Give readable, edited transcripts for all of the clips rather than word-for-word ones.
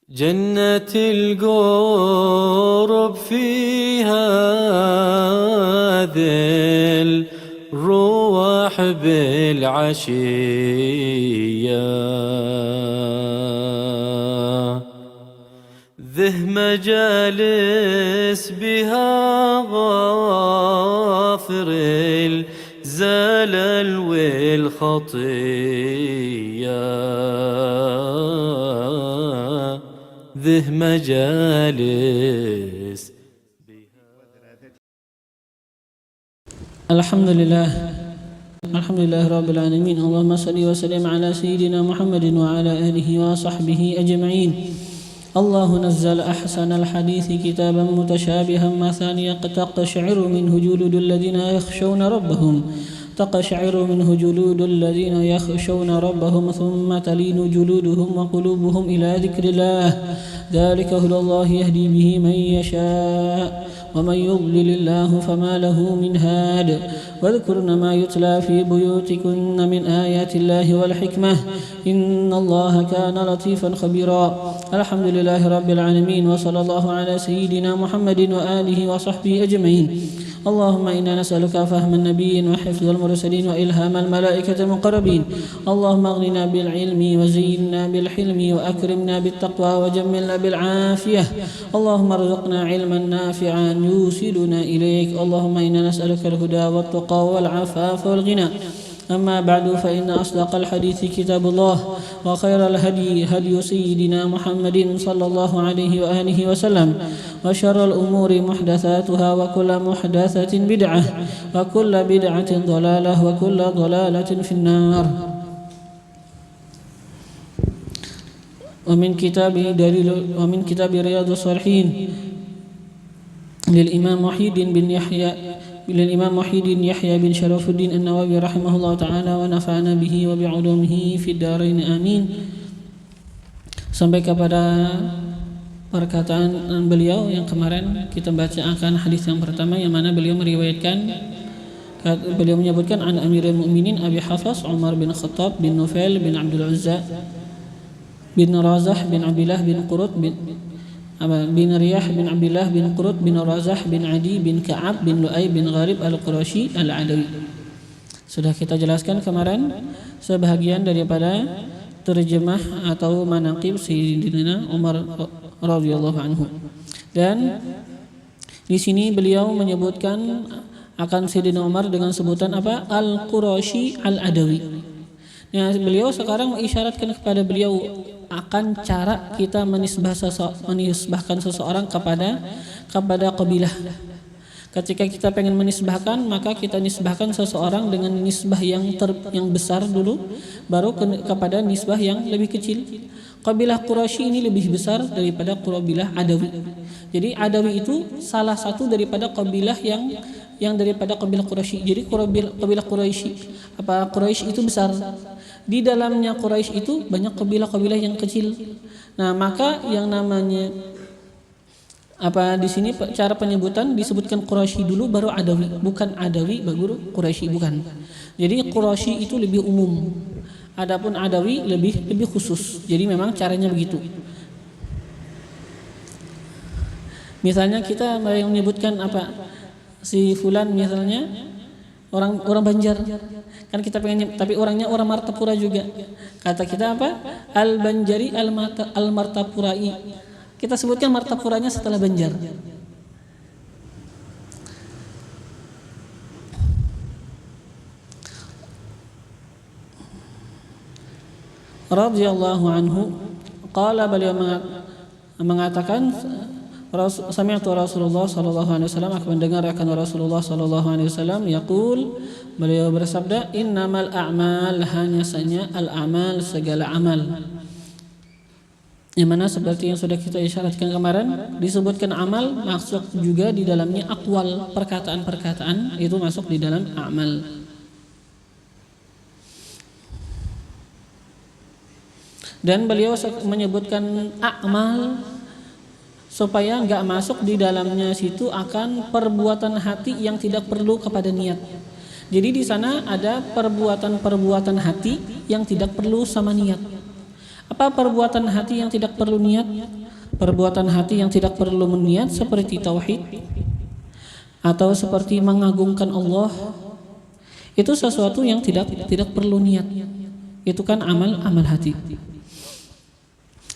جنة القرب فيها ذل الروح بالعشية ذه مجالس بها غافر الزلل والخطية ذه مجالس. الحمد لله رب العالمين. اللهم صل وسلم على سيدنا محمد وعلى آله وصحبه أجمعين. الله نزل أحسن الحديث كتابا متشابها مثانية تقشعر منه جلود الذين يخشون ربهم ثم تلين جلودهم وقلوبهم إلى ذكر الله ذلك هدى الله يهدي به من يشاء ومن يضلل الله فما له من هاد واذكرن ما يتلى في بيوتكن من آيات الله والحكمة إن الله كان لطيفا خبيرا. الحمد لله رب العالمين وصلى الله على سيدنا محمد وآله وصحبه أجمعين. اللهم إنا نسألك فهم النبيين وحفظ المرسلين وإلهام الملائكة المقربين. اللهم اغننا بالعلم وزينا بالحلم وأكرمنا بالتقوى وجملنا بالعافية. اللهم ارزقنا علما نافعا يوصلنا إليك. اللهم إنا نسألك الهدى والتقى والعفاف والغنى. أما بعد فإن أصدق الحديث كتاب الله وخير الهدي هدي سيدنا محمد صلى الله عليه وآله وسلم وشر الأمور محدثاتها وكل محدثة بدعة وكل بدعة ضلالة وكل ضلالة في النار. ومن كتاب رياض الصالحين للإمام محي الدين يحيى بن شرف الدين النووي رحمه الله تعالى ونفعنا به وبعلومه في الدارين آمين. Sampai kepada perkataan beliau yang kemarin kita baca akan hadis yang pertama, yang mana beliau menyebutkan an Amirul Mukminin Abi Hafs Umar bin Khattab bin Nufail bin Abdul Uzza bin Razah bin Abdullah bin Qurut bin Riyah bin Abdullah bin Qurut bin Razah bin Adi bin Ka'ab bin Lu'ay bin Gharib al-Qurashi al-Adawi. Sudah kita jelaskan kemarin sebahagian daripada terjemah atau manaqib Sayyidina Umar radhiyallahu anhu. Dan di sini beliau menyebutkan akan Sayyidina Umar dengan sebutan apa? Al-Qurashi al-Adawi. Nah, beliau sekarang mengisyaratkan kepada beliau akan cara kita menisbahkan seseorang kepada kabilah. Ketika kita pengen menisbahkan, maka kita nisbahkan seseorang dengan nisbah yang besar dulu, baru kepada nisbah yang lebih kecil. Kabilah Quraisy ini lebih besar daripada kabilah Adawi. Jadi Adawi itu salah satu daripada kabilah yang daripada kabilah Quraisy. Jadi kabilah Quraisy itu besar. Di dalamnya Quraisy itu banyak kabilah-kabilah yang kecil. Nah, maka yang namanya di sini cara penyebutan disebutkan Quraisy dulu baru Adawi, bukan Adawi baru Quraisy, bukan. Jadi Quraisy itu lebih umum. Adapun Adawi lebih khusus. Jadi memang caranya begitu. Misalnya kita menyebutkan si fulan misalnya orang Banjar, kan kita pengen, tapi orangnya orang Martapura juga. Kata kita Al-Banjari Al-Martapurai. Kita sebutkan Martapuranya setelah Banjar. Radhiyallahu anhu qala, beliau mengatakan sami'tu Rasulullah sallallahu alaihi wasallam, aku mendengar akan Rasulullah sallallahu alaihi wasallam yaqul, beliau bersabda, innamal a'mal, hanya saja al-amal, segala amal. Yang mana seperti yang sudah kita isyaratkan kemarin, disebutkan amal masuk juga di dalamnya aqwal, perkataan-perkataan itu masuk di dalam amal. Dan beliau menyebutkan amal supaya enggak masuk di dalamnya situ akan perbuatan hati yang tidak perlu kepada niat. Jadi di sana ada perbuatan-perbuatan hati yang tidak perlu sama niat. Apa perbuatan hati yang tidak perlu niat? Perbuatan hati yang tidak perlu niat seperti tauhid atau seperti mengagungkan Allah. Itu sesuatu yang tidak perlu niat. Itu kan amal hati.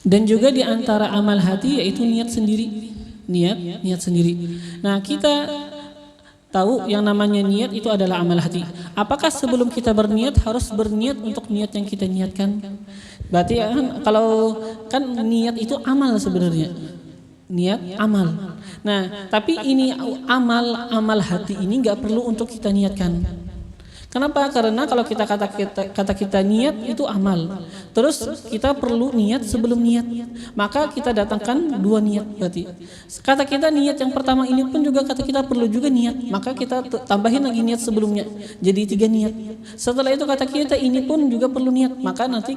Dan juga di antara amal hati yaitu niat sendiri. Niat sendiri. Nah, kita tahu yang namanya niat itu adalah amal hati. Apakah sebelum kita berniat harus berniat untuk niat yang kita niatkan? Berarti kan kalau kan niat itu amal sebenarnya. Niat amal. Nah, tapi ini amal hati ini nggak perlu untuk kita niatkan. Kenapa? Karena kalau kata kita niat itu amal. Terus kita perlu niat sebelum niat. Maka kita datangkan dua niat berarti. Kata kita niat yang pertama ini pun juga kata kita perlu juga niat. Maka kita tambahin lagi niat sebelumnya. Jadi 3 niat. Setelah itu kata kita ini pun juga perlu niat. Maka nanti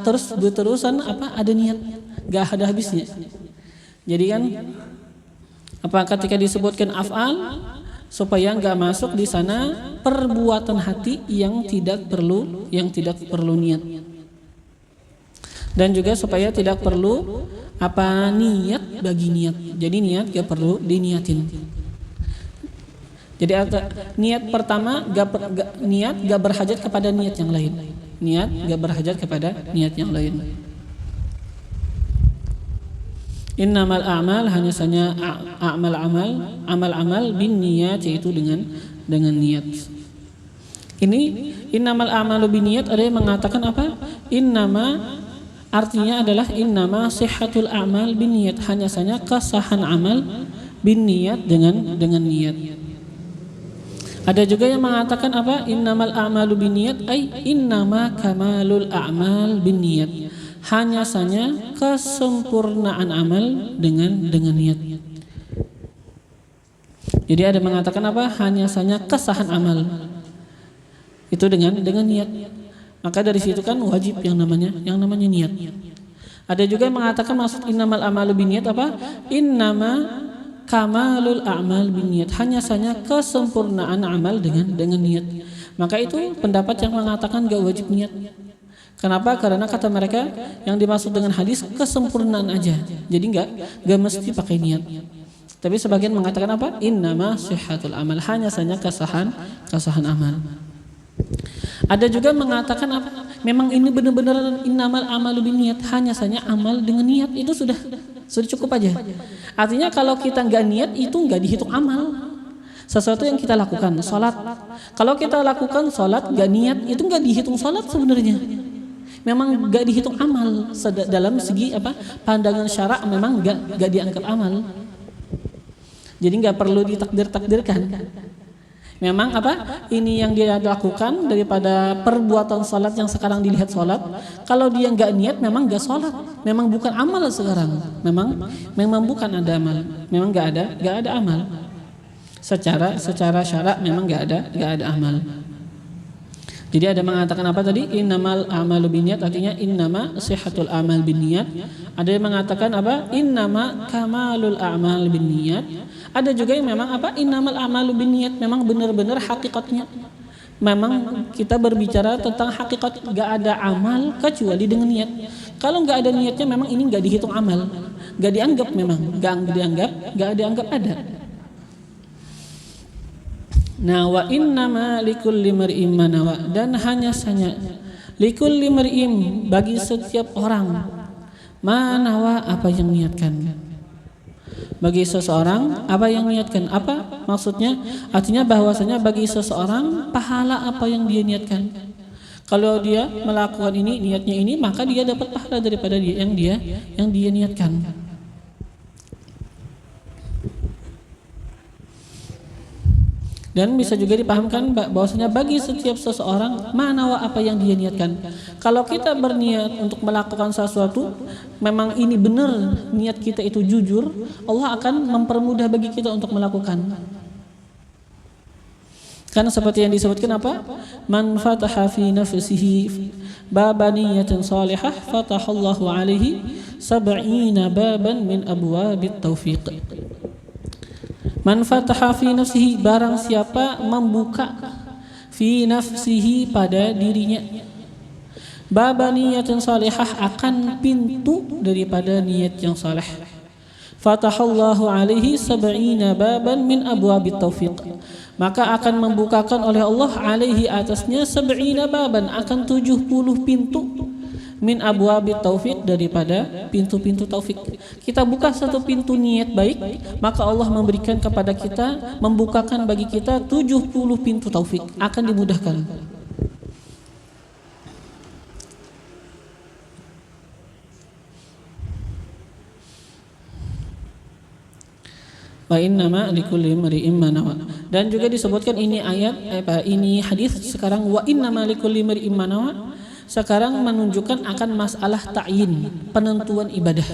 terus berterusan ada niat. Gak ada habisnya. Jadi kan ketika disebutkan af'al supaya nggak masuk di sana perbuatan hati yang tidak perlu niat, dan juga supaya tidak perlu niat bagi niat. Jadi niat nggak perlu diniatin. Jadi niat pertama niat nggak berhajat kepada niat yang lain. Niat nggak berhajat kepada niat yang lain. Innamal a'mal hanya saja amal bin niat, yaitu dengan niat. Ini innamal a'malu bin niat ada yang mengatakan apa? Innama artinya adalah innama sihhatul a'mal bin niat, hanya saja kesahan amal bin niat dengan niat. Ada juga yang mengatakan apa? Innamal a'malu bin niat ay innama kamalul a'mal bin niat. Hanya saja kesempurnaan amal dengan niat. Jadi ada mengatakan apa? Hanya saja kesahan amal itu dengan niat. Maka dari situ kan wajib yang namanya niat. Ada juga yang mengatakan maksud innamal a'malu binniyat apa? Innama kamalul a'mal binniyat. Hanya saja kesempurnaan amal dengan niat. Maka itu pendapat yang mengatakan gak wajib niat. Kenapa? Karena kata mereka yang dimaksud dengan hadis kesempurnaan aja. Jadi enggak mesti pakai niat. Tapi sebagian mengatakan apa? Innama sihhatul amal, hanya saja kesahan amal. Ada juga mengatakan apa? Memang ini benar-benar innamal amalu binniyat, hanya saja amal dengan niat itu sudah cukup aja. Artinya kalau kita enggak niat itu enggak dihitung amal. Sesuatu yang kita lakukan, salat. Kalau kita lakukan salat enggak niat itu enggak dihitung salat sebenarnya. Memang gak dihitung amal dalam segi pandangan syarak, memang gak dianggap amal. Jadi gak perlu ditakdirkan. Memang ini yang dia lakukan daripada perbuatan salat yang sekarang dilihat salat. Kalau dia gak niat memang gak salat, memang bukan amal sekarang. Memang bukan ada amal. Memang gak ada amal. Secara syarak memang gak ada amal. Jadi ada mengatakan apa tadi? Innamal a'malu binniyat, artinya innama sihhatul amal binniyat. Ada yang mengatakan apa? Innama kamalul a'mal binniyat. Ada juga yang memang innamal a'malu binniyat, memang benar-benar hakikatnya. Memang kita berbicara tentang hakikat, gak ada amal kecuali dengan niat. Kalau gak ada niatnya memang ini gak dihitung amal. Gak dianggap gak dianggap ada. Nah, wa innama likulli mar'im manawa, dan hanya saja likulli mar'im bagi setiap orang manawa apa yang niatkan. Bagi seseorang apa yang niatkan. Apa maksudnya? Artinya bahwasanya bagi seseorang pahala apa yang dia niatkan. Kalau dia melakukan ini, niatnya ini, maka dia dapat pahala daripada yang dia niatkan. Dan bisa juga dipahamkan bahwasanya bagi setiap seseorang manawa apa yang dia niatkan. Kalau kita berniat untuk melakukan sesuatu, memang ini benar niat kita itu jujur, Allah akan mempermudah bagi kita untuk melakukan. Karena seperti yang disebutkan apa? Man fataha fi nafsihi baba niyatin salihah fatahallahu alaihi sab'ina baban min abwabit taufiq. Man fataha fi nafsihi, barang siapa membuka fi nafsihi pada dirinya, baba niyatin salihah, akan pintu daripada niat yang saleh. Fatahallahu alaihi sab'ina baban min abwabit taufiq, maka akan membukakan oleh Allah alaihi atasnya sab'ina baban, akan 70 pintu min abwabit taufiq, daripada pintu-pintu taufik. Kita buka satu pintu niat baik, maka Allah memberikan kepada kita, membukakan bagi kita 70 pintu taufik, akan dimudahkan. Wa innama likulli imri'in ma nawa. Dan juga disebutkan ini ayat ini hadis sekarang, wa innama likulli imri'in ma nawa, sekarang menunjukkan akan masalah ta'yin, penentuan ibadah.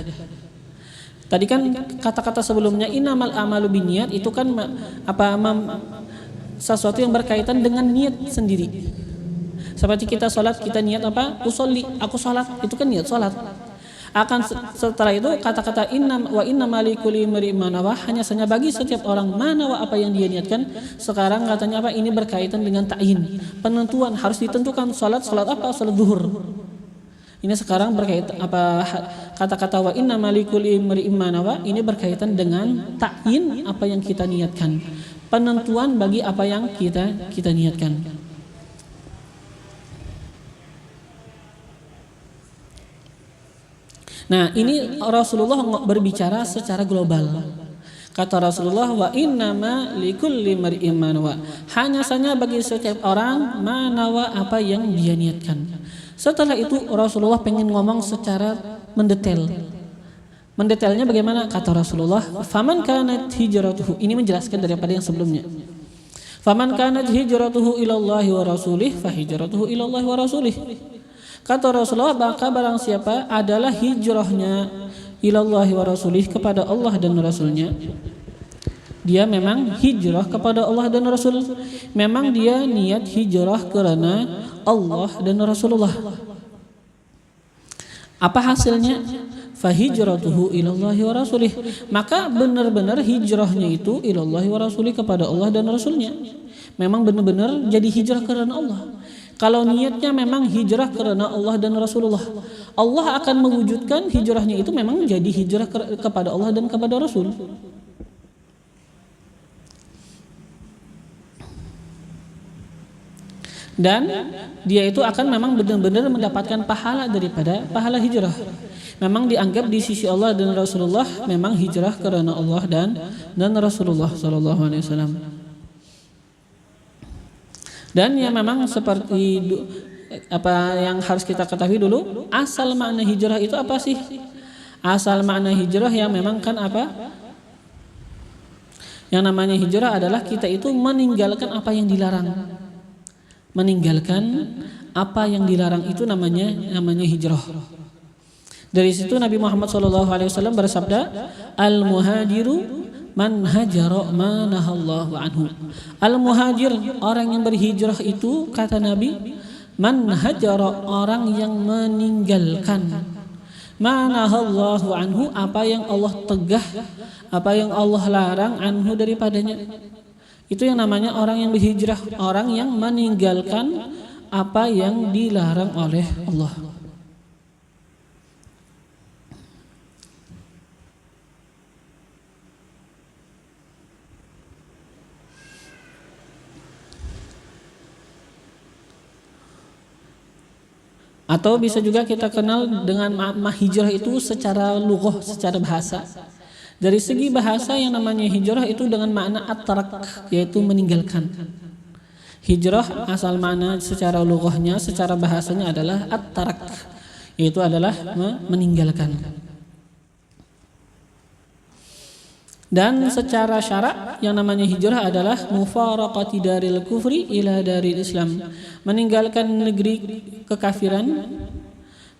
Tadi kan kata-kata sebelumnya innamal amalu binniyat, itu kan sesuatu yang berkaitan dengan niat sendiri. Seperti kita sholat, kita niat apa? Usolli, aku sholat, itu kan niat sholat. Akan setelah itu kata-kata wa innama likulli imri'in ma nawa, hanya saja bagi setiap orang mana wa, apa yang dia niatkan. Sekarang katanya apa? Ini berkaitan dengan ta'yin, penentuan, harus ditentukan salat apa? Salat zuhur. Ini sekarang berkaitan kata-kata wa innama likulli imri'in ma nawa, ini berkaitan dengan ta'yin, apa yang kita niatkan, penentuan bagi apa yang kita niatkan. Nah, ini Rasulullah berbicara secara global. Kata Rasulullah, wa innama likulli imri'in ma nawa, hanya saja bagi setiap orang ma nawa, apa yang dia niatkan. Setelah itu Rasulullah pengen ngomong secara mendetail. Mendetailnya bagaimana? Kata Rasulullah, faman kanat hijratuhu, ini menjelaskan daripada yang sebelumnya. Faman kanat hijratuhu ilallahi wa rasulih fa hijratuhu ilallahi wa rasulih. Kata Rasulullah, maka barang siapa adalah hijrahnya ilallahi wa rasulih, kepada Allah dan Rasulnya, dia memang hijrah kepada Allah dan Rasul, memang dia niat hijrah karena Allah dan Rasulullah. Apa hasilnya? Fahijratuhu ilallahi wa rasulih, maka benar-benar hijrahnya itu ilallahi wa rasulih, kepada Allah dan Rasulnya. Memang benar-benar jadi hijrah karena Allah. Kalau niatnya memang hijrah karena Allah dan Rasulullah, Allah akan mewujudkan hijrahnya itu memang jadi hijrah kepada Allah dan kepada Rasul. Dan dia itu akan memang benar-benar mendapatkan pahala daripada pahala hijrah. Memang dianggap di sisi Allah dan Rasulullah memang hijrah karena Allah dan Rasulullah sallallahu alaihi wasallam. Dan yang memang seperti apa yang harus kita ketahui dulu, asal makna hijrah itu apa sih? Asal makna hijrah yang memang kan apa? Yang namanya hijrah adalah kita itu meninggalkan apa yang dilarang. Meninggalkan apa yang dilarang itu namanya hijrah. Dari situ Nabi Muhammad SAW bersabda, al-muhajiru man hajara ma nahallahu anhu. Al-muhajir, orang yang berhijrah itu, kata Nabi, man hajara, orang yang meninggalkan ma nahallahu anhu, apa yang Allah tegah, apa yang Allah larang, anhu, daripadanya. Itu yang namanya orang yang berhijrah, orang yang meninggalkan apa yang dilarang oleh Allah. Atau bisa juga kita kenal dengan hijrah itu secara lughah, secara bahasa. Dari segi bahasa yang namanya hijrah itu dengan makna at-tarak, yaitu meninggalkan. Hijrah asal makna secara lughahnya, secara bahasanya adalah at-tarak, yaitu adalah meninggalkan. Dan secara syarak yang namanya hijrah adalah mufaraqati daril kufri ila daril Islam, meninggalkan negeri kekafiran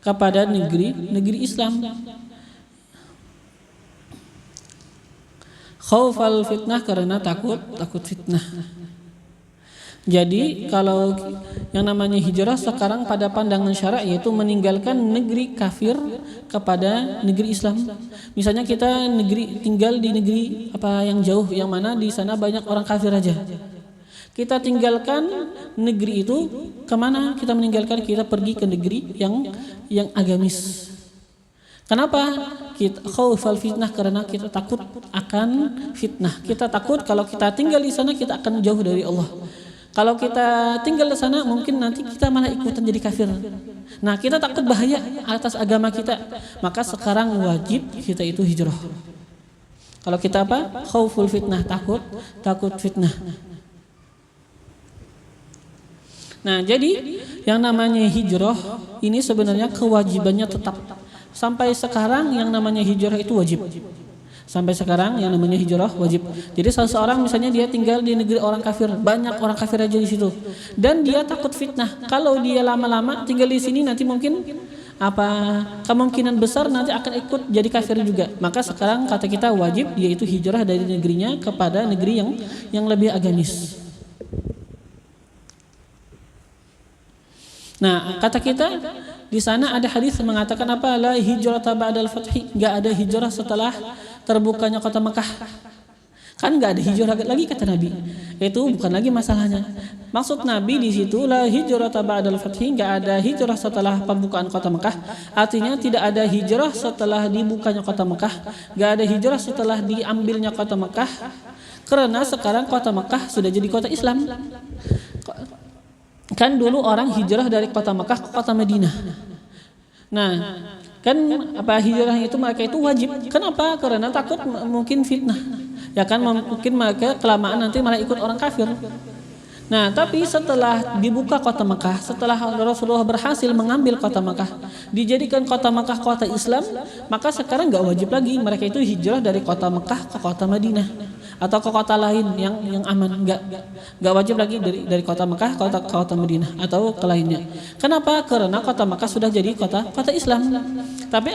kepada negeri Islam. Khaufal fitnah, karena takut fitnah. Jadi kalau yang namanya hijrah sekarang pada pandangan syarak yaitu meninggalkan negeri kafir kepada negeri Islam. Misalnya kita tinggal di negeri yang jauh, yang mana di sana banyak orang kafir aja. Kita tinggalkan negeri itu, kemana kita meninggalkan? Kita pergi ke negeri yang agamis. Kenapa? Kita khaufal fitnah, karena kita takut akan fitnah. Kita takut kalau kita tinggal di sana kita akan jauh dari Allah. Kalau kita tinggal di sana mungkin nanti kita malah ikutan jadi kafir. Nah, kita takut bahaya atas agama kita. Maka sekarang wajib kita itu hijrah. Kalau kita khauful fitnah, takut fitnah. Nah, jadi yang namanya hijrah ini sebenarnya kewajibannya tetap. Sampai sekarang yang namanya hijrah itu wajib. Sampai sekarang yang namanya hijrah wajib. Jadi seseorang misalnya dia tinggal di negeri orang kafir, banyak orang kafir aja di situ, dan dia takut fitnah. Kalau dia lama-lama tinggal di sini nanti mungkin kemungkinan besar nanti akan ikut jadi kafir juga. Maka sekarang kata kita wajib yaitu hijrah dari negerinya kepada negeri yang lebih agamis. Nah, kata kita di sana ada hadis mengatakan la hijrata ba'dal fathi, enggak ada hijrah setelah terbukanya kota Mekah. Kan enggak ada hijrah lagi kata Nabi. Itu bukan lagi masalahnya. Maksud Nabi di situ la hijrata ba'dal fathi, enggak ada hijrah setelah pembukaan kota Mekah. Artinya tidak ada hijrah setelah dibukanya kota Mekah, enggak ada hijrah setelah diambilnya kota Mekah. Karena sekarang kota Mekah sudah jadi kota Islam. Kan dulu orang hijrah dari kota Mekah ke kota Madinah. Nah, kan hijrah itu mereka itu wajib. Kenapa? Karena takut mungkin fitnah. Ya kan, mungkin mereka kelamaan nanti malah ikut orang kafir. Nah, tapi setelah dibuka kota Mekah, setelah Rasulullah berhasil mengambil kota Mekah, dijadikan kota Mekah kota Islam, maka sekarang nggak wajib lagi mereka itu hijrah dari kota Mekah ke kota Madinah atau ke kota lain yang aman. Nggak wajib lagi dari kota Mekah ke kota Madinah atau ke lainnya. Kenapa? Karena kota Mekah sudah jadi kota Islam. Tapi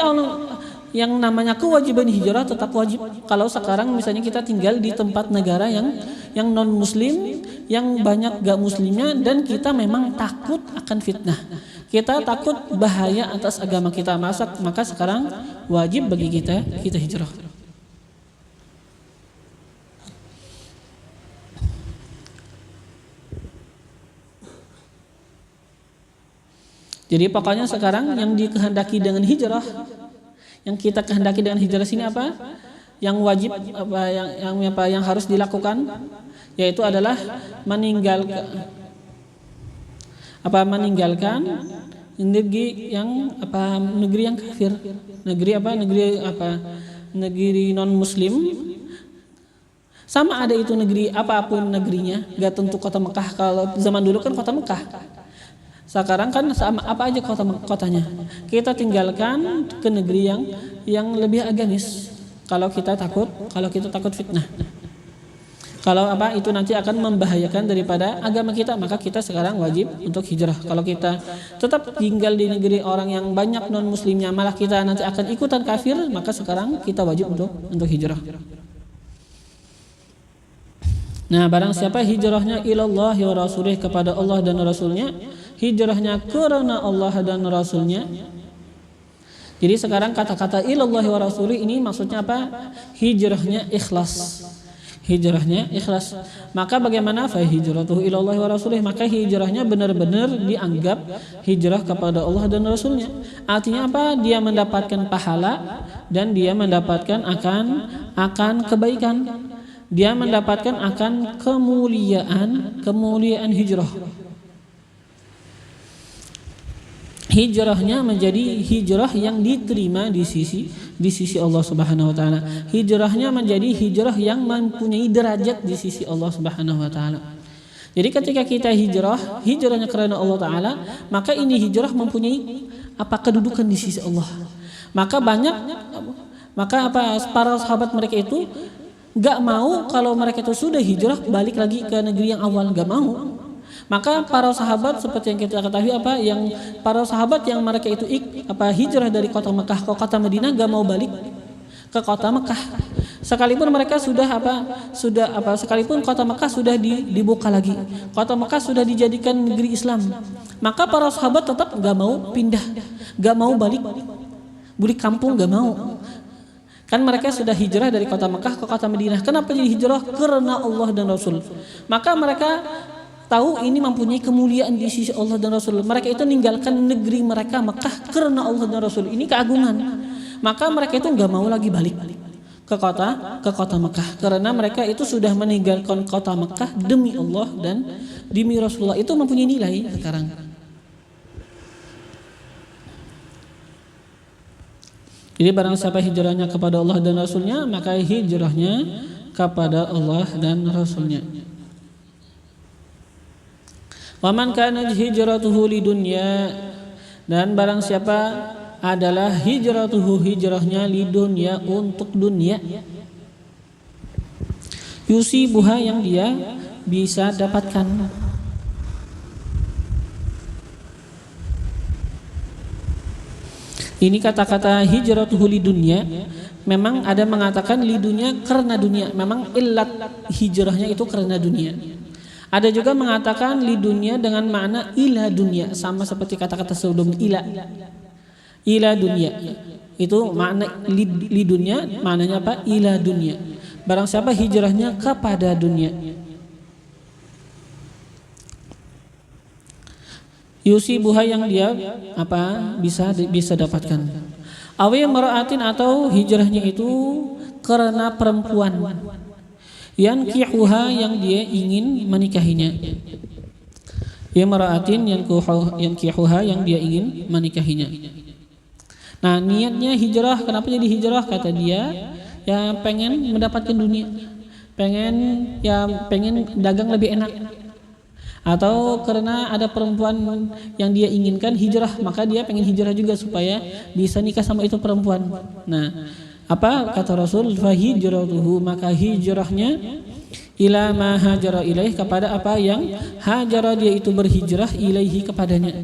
yang namanya kewajiban hijrah tetap wajib. Kalau sekarang misalnya kita tinggal di tempat negara yang non muslim, yang banyak gak muslimnya, dan kita memang takut akan fitnah, kita takut bahaya atas agama kita, maka sekarang wajib bagi kita hijrah. Jadi pokoknya sekarang yang dikehendaki dengan hijrah, yang kita kehendaki dengan hijrah sini apa? Yang wajib yang harus dilakukan yaitu adalah meninggalkan negeri yang kafir, negeri non muslim. Sama ada itu negeri apapun negerinya, enggak tentu kota Mekah. Kalau zaman dulu kan kota Mekah. Sekarang kan sama apa aja kotanya. Kita tinggalkan ke negeri yang lebih agamis. Kalau kita takut fitnah. Kalau itu nanti akan membahayakan daripada agama kita, maka kita sekarang wajib untuk hijrah. Kalau kita tetap tinggal di negeri orang yang banyak non muslimnya, malah kita nanti akan ikutan kafir, maka sekarang kita wajib untuk hijrah. Nah, barang siapa hijrahnya ilallah wa rasulih, kepada Allah dan Rasulnya, hijrahnya karena Allah dan Rasulnya. Jadi sekarang kata-kata ilallah wa rasulih ini maksudnya apa? Hijrahnya ikhlas. Hijrahnya ikhlas. Maka bagaimana? Fa hijratuhu ilallah wa rasulih, maka hijrahnya benar-benar dianggap hijrah kepada Allah dan Rasulnya. Artinya apa? Dia mendapatkan pahala dan dia mendapatkan akan kebaikan. Dia mendapatkan akan kemuliaan hijrah. Hijrahnya menjadi hijrah yang diterima di sisi Allah Subhanahu wa taala. Hijrahnya menjadi hijrah yang mempunyai derajat di sisi Allah Subhanahu wa taala. Jadi ketika kita hijrahnya karena Allah taala, maka ini hijrah mempunyai kedudukan di sisi Allah. Maka para sahabat mereka itu gak mau kalau mereka itu sudah hijrah balik lagi ke negeri yang awal, gak mau. Maka para sahabat seperti yang kita ketahui para sahabat yang mereka itu hijrah dari kota Mekah ke kota Madinah, gak mau balik ke kota Mekah. Sekalipun mereka sekalipun kota Mekah sudah dibuka lagi, kota Mekah sudah dijadikan negeri Islam, maka para sahabat tetap gak mau pindah, gak mau balik Budi kampung gak mau. Kan mereka sudah hijrah dari kota Mekah ke kota Madinah. Kenapa jadi hijrah? Karena Allah dan Rasul. Maka mereka tahu ini mempunyai kemuliaan di sisi Allah dan Rasul. Mereka itu meninggalkan negeri mereka Mekah karena Allah dan Rasul. Ini keagungan. Maka mereka itu nggak mau lagi balik ke kota Mekah karena mereka itu sudah meninggalkan kota Mekah demi Allah dan demi Rasulullah. Itu mempunyai nilai sekarang. Jadi barang siapa hijrahnya kepada Allah dan Rasulnya, maka hijrahnya kepada Allah dan Rasulnya. Waman kana hijratuhu lidunya, dan barang siapa adalah hijratuhu hijrahnya lidunya untuk dunia, yusibuha yang dia bisa dapatkan. Ini kata-kata hijratuhu lidunya, memang ada mengatakan lidunya karena dunia, memang illat hijrahnya itu karena dunia. Ada juga mengatakan lidunya dengan makna ila dunia, sama seperti kata-kata sebelum ila dunia. Itu makna lidunya, maknanya apa? Ila dunia. Barang siapa hijrahnya kepada dunia, yusibuha yang dia bisa dapatkan. Awi mar'atin, atau hijrahnya itu karena perempuan. Yankihuha yang dia ingin menikahinya. Ya mar'atin yankihuha yang dia ingin menikahinya. Nah, niatnya hijrah, kenapa jadi hijrah? Kata dia, ya pengen mendapatkan dunia. Pengen dagang lebih enak. Atau karena ada perempuan yang dia inginkan hijrah, maka dia pengen hijrah juga supaya bisa nikah sama itu perempuan. Nah, apa kata Rasul? Fahijratuhu, maka hijrahnya ila ma hajara ilaih, kepada apa yang hajara dia itu berhijrah ilaihi kepadanya.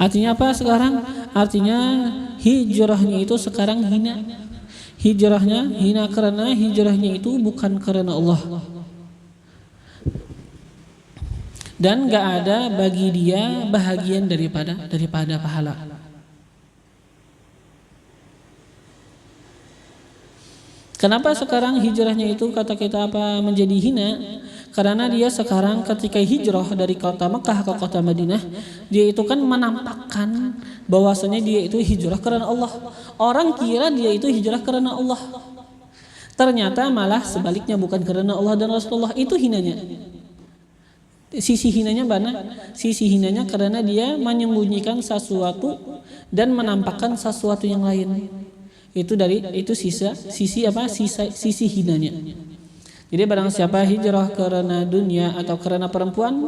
Artinya apa sekarang? Artinya hijrahnya itu sekarang hina. Hijrahnya hina karena hijrahnya itu bukan karena Allah. Dan gak ada bagi dia bahagian daripada pahala. Kenapa sekarang hijrahnya itu kata kita apa menjadi hina? Karena dia sekarang ketika hijrah dari kota Mekah ke kota Madinah, dia itu kan menampakkan bahwasanya dia itu hijrah karena Allah. Orang kira dia itu hijrah karena Allah. Ternyata malah sebaliknya, bukan karena Allah dan Rasulullah. Itu hinanya. Sisi hinanya mana? Sisi hinanya karena dia menyembunyikan sesuatu dan menampakkan sesuatu yang lain. Itu sisi hinanya. Jadi barang siapa hijrah karena dunia atau karena perempuan,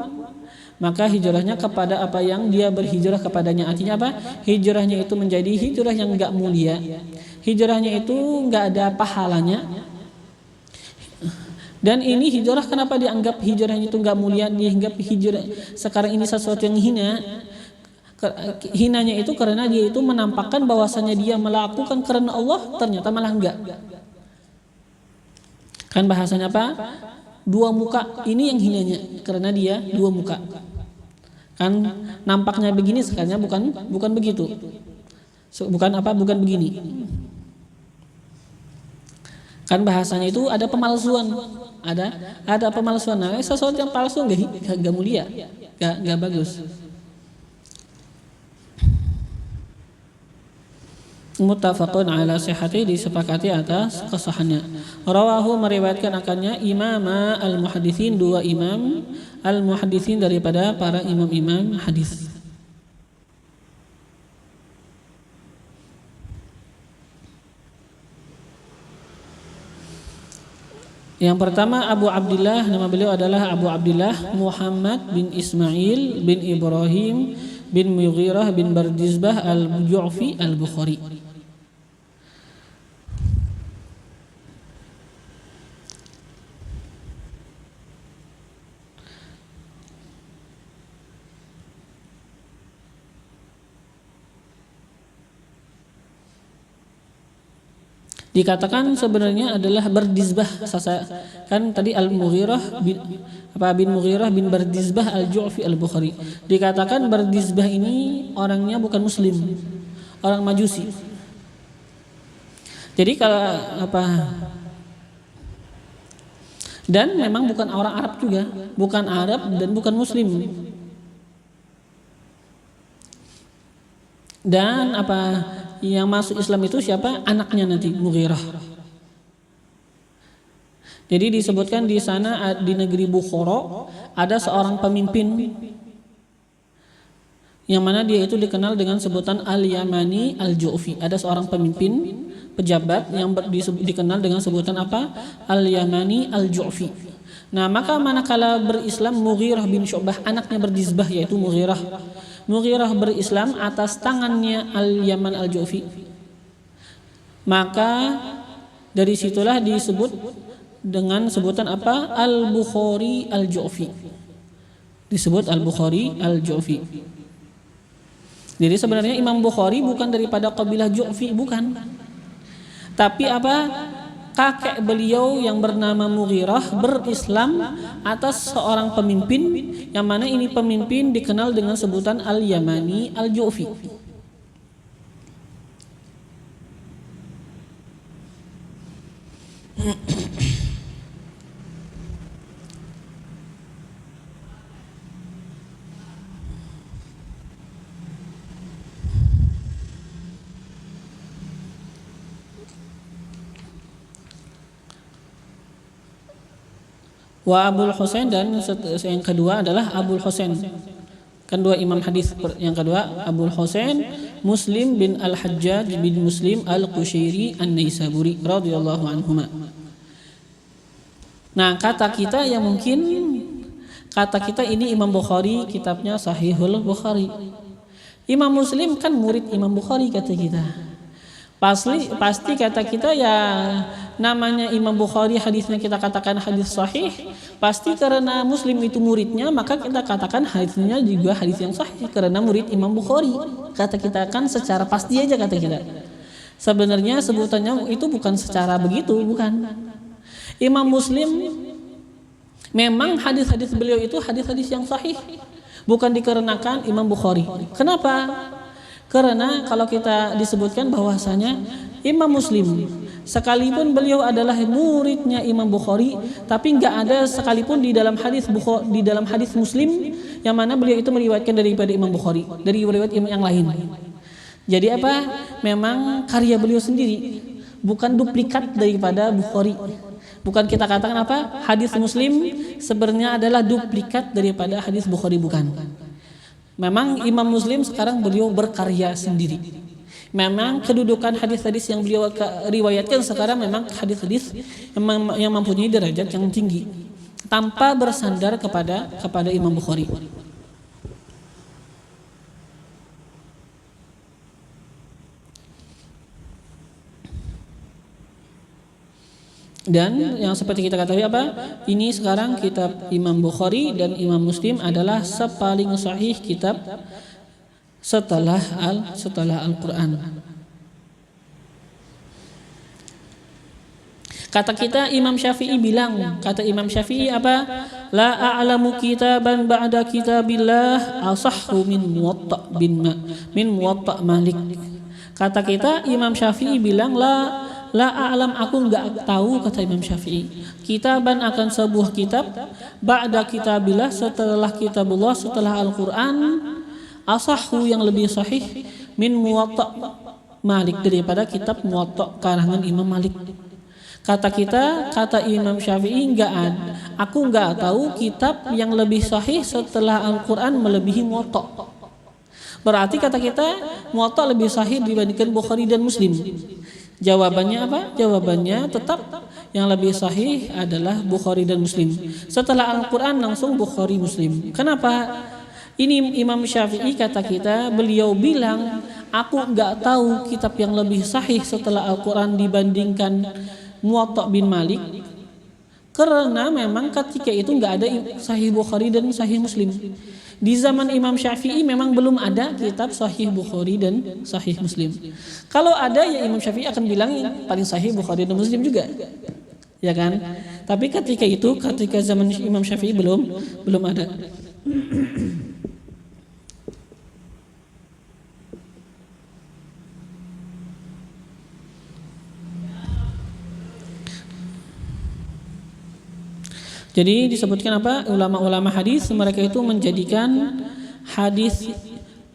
maka hijrahnya kepada apa yang dia berhijrah kepadanya. Artinya apa? Hijrahnya itu menjadi hijrah yang enggak mulia. Hijrahnya itu enggak ada pahalanya. Dan ini hijrah, kenapa dianggap hijrahnya itu enggak mulia? Dianggap hijrah sekarang ini sesuatu yang hina. Hinanya itu karena dia itu menampakkan bahwasanya dia melakukan karena Allah, ternyata malah enggak. Kan bahasanya apa? Dua muka. Ini yang hinanya karena dia dua muka. Kan nampaknya begini, sebenarnya bukan begitu. Bukan begini. Kan bahasanya itu ada pemalsuan. Ada pemalsuan. Nah, sesuatu yang palsu enggak mulia. Enggak bagus. Muttafaqun ala sihhati, disepakati atas kesahannya. Rawahu, meriwayatkan akannya imama al-muhaditsin, dua imam al-muhaditsin daripada para imam-imam hadis. Yang pertama Abu Abdillah, nama beliau adalah Abu Abdillah Muhammad bin Ismail bin Ibrahim bin Mughirah bin Bardizbah al-Ju'fi al-Bukhari. Dikatakan sebenarnya adalah berdisbah. Kan tadi Al-Mughirah bin Mughirah bin Berdisbah Al-Ju'fi Al-Bukhari. Dikatakan berdisbah ini orangnya bukan muslim, orang Majusi. Jadi kalau dan memang bukan orang Arab juga, bukan Arab dan bukan muslim. Dan yang masuk Islam itu siapa? Anaknya nanti, Mughirah. Jadi disebutkan di sana di negeri Bukhara ada seorang pemimpin yang mana dia itu dikenal dengan sebutan Al-Yamani Al-Ju'fi. Ada seorang pemimpin pejabat yang dikenal dengan sebutan Al-Yamani Al-Ju'fi. Nah, maka manakala berislam Mughirah bin Syu'bah, anaknya berdisbah yaitu Mughirah berislam atas tangannya Al-Yaman Al-Ju'fi. Maka dari situlah disebut dengan sebutan Al-Bukhari Al-Ju'fi. Disebut Al-Bukhari Al-Ju'fi. Jadi sebenarnya Imam Bukhari bukan daripada kabilah Ju'fi, bukan. Tapi kakek beliau yang bernama Mughirah berislam atas seorang pemimpin yang mana ini pemimpin dikenal dengan sebutan Al-Yamani Al-Ju'fi. Wa Abul Husain, dan yang kedua adalah Abul Husain. Kan dua imam hadis. Yang kedua Abul Husain Muslim bin Al-Hajjaj bin Muslim Al-Qushairi An-Naisaburi radhiyallahu anhuma. Nah, kata kita ini Imam Bukhari kitabnya Sahihul Bukhari. Imam Muslim kan murid Imam Bukhari kata kita. Pasti kata kita ya namanya Imam Bukhari hadisnya kita katakan hadis sahih, pasti karena Muslim itu muridnya maka kita katakan hadisnya juga hadis yang sahih karena murid Imam Bukhari. Kata kita kan secara pasti aja kata kita. Sebenarnya sebutannya itu bukan secara begitu, bukan. Imam Muslim memang hadis-hadis beliau itu hadis-hadis yang sahih, bukan dikarenakan Imam Bukhari. Kenapa? Karena kalau kita disebutkan bahwasanya Imam Muslim sekalipun beliau adalah muridnya Imam Bukhari, tapi nggak ada sekalipun di dalam hadis Muslim yang mana beliau itu meriwayatkan daripada Imam Bukhari, dari riwayat imam yang lain. Jadi memang karya beliau sendiri, bukan duplikat daripada Bukhari. Bukan kita katakan hadis Muslim sebenarnya adalah duplikat daripada hadis Bukhari, bukan. Memang Imam Muslim sekarang beliau berkarya sendiri. Memang kedudukan hadis-hadis yang beliau riwayatkan sekarang memang hadis-hadis yang mempunyai derajat yang tinggi tanpa bersandar kepada Imam Bukhari. Dan yang seperti kita ketahui ini sekarang kitab Imam Bukhari dan Imam Muslim adalah sepaling sahih kitab setelah Al-Quran. Kata kita Imam Syafi'i bilang, kata Imam Syafi'i la a'lamu kitaban ba'da kitabillah asahhu min Muwatta Malik. Kata kita Imam Syafi'i bilang la a'lam, aku enggak tahu, kata Imam Syafi'i, kitaban akan sebuah kitab ba'da kitabillah, setelah kitabullah, setelah Al-Quran, asahhu yang lebih sahih min Muwatta Malik, daripada kitab Muwatta karangan Imam Malik. Kata Imam Syafi'i aku enggak tahu kitab yang lebih sahih setelah Al-Quran melebihi Muwatta. Berarti kata kita Muwatta lebih sahih dibandingkan Bukhari dan Muslim. Jawabannya Jawabannya tetap yang lebih sahih adalah Bukhari dan Muslim. Setelah Al-Quran langsung Bukhari Muslim. Kenapa? Ini Imam Syafi'i kata kita, beliau bilang aku enggak tahu kitab yang lebih sahih setelah Al-Quran dibandingkan Muwatta bin Malik, karena memang ketika itu enggak ada Sahih Bukhari dan Sahih Muslim. Di zaman Imam Syafi'i memang belum ada kitab Sahih Bukhari dan Sahih Muslim. Kalau ada ya Imam Syafi'i akan bilang yang paling sahih Bukhari dan Muslim juga. Ya kan? Tapi ketika zaman Imam Syafi'i belum ada. Jadi disebutkan apa? Ulama-ulama hadis mereka itu menjadikan hadis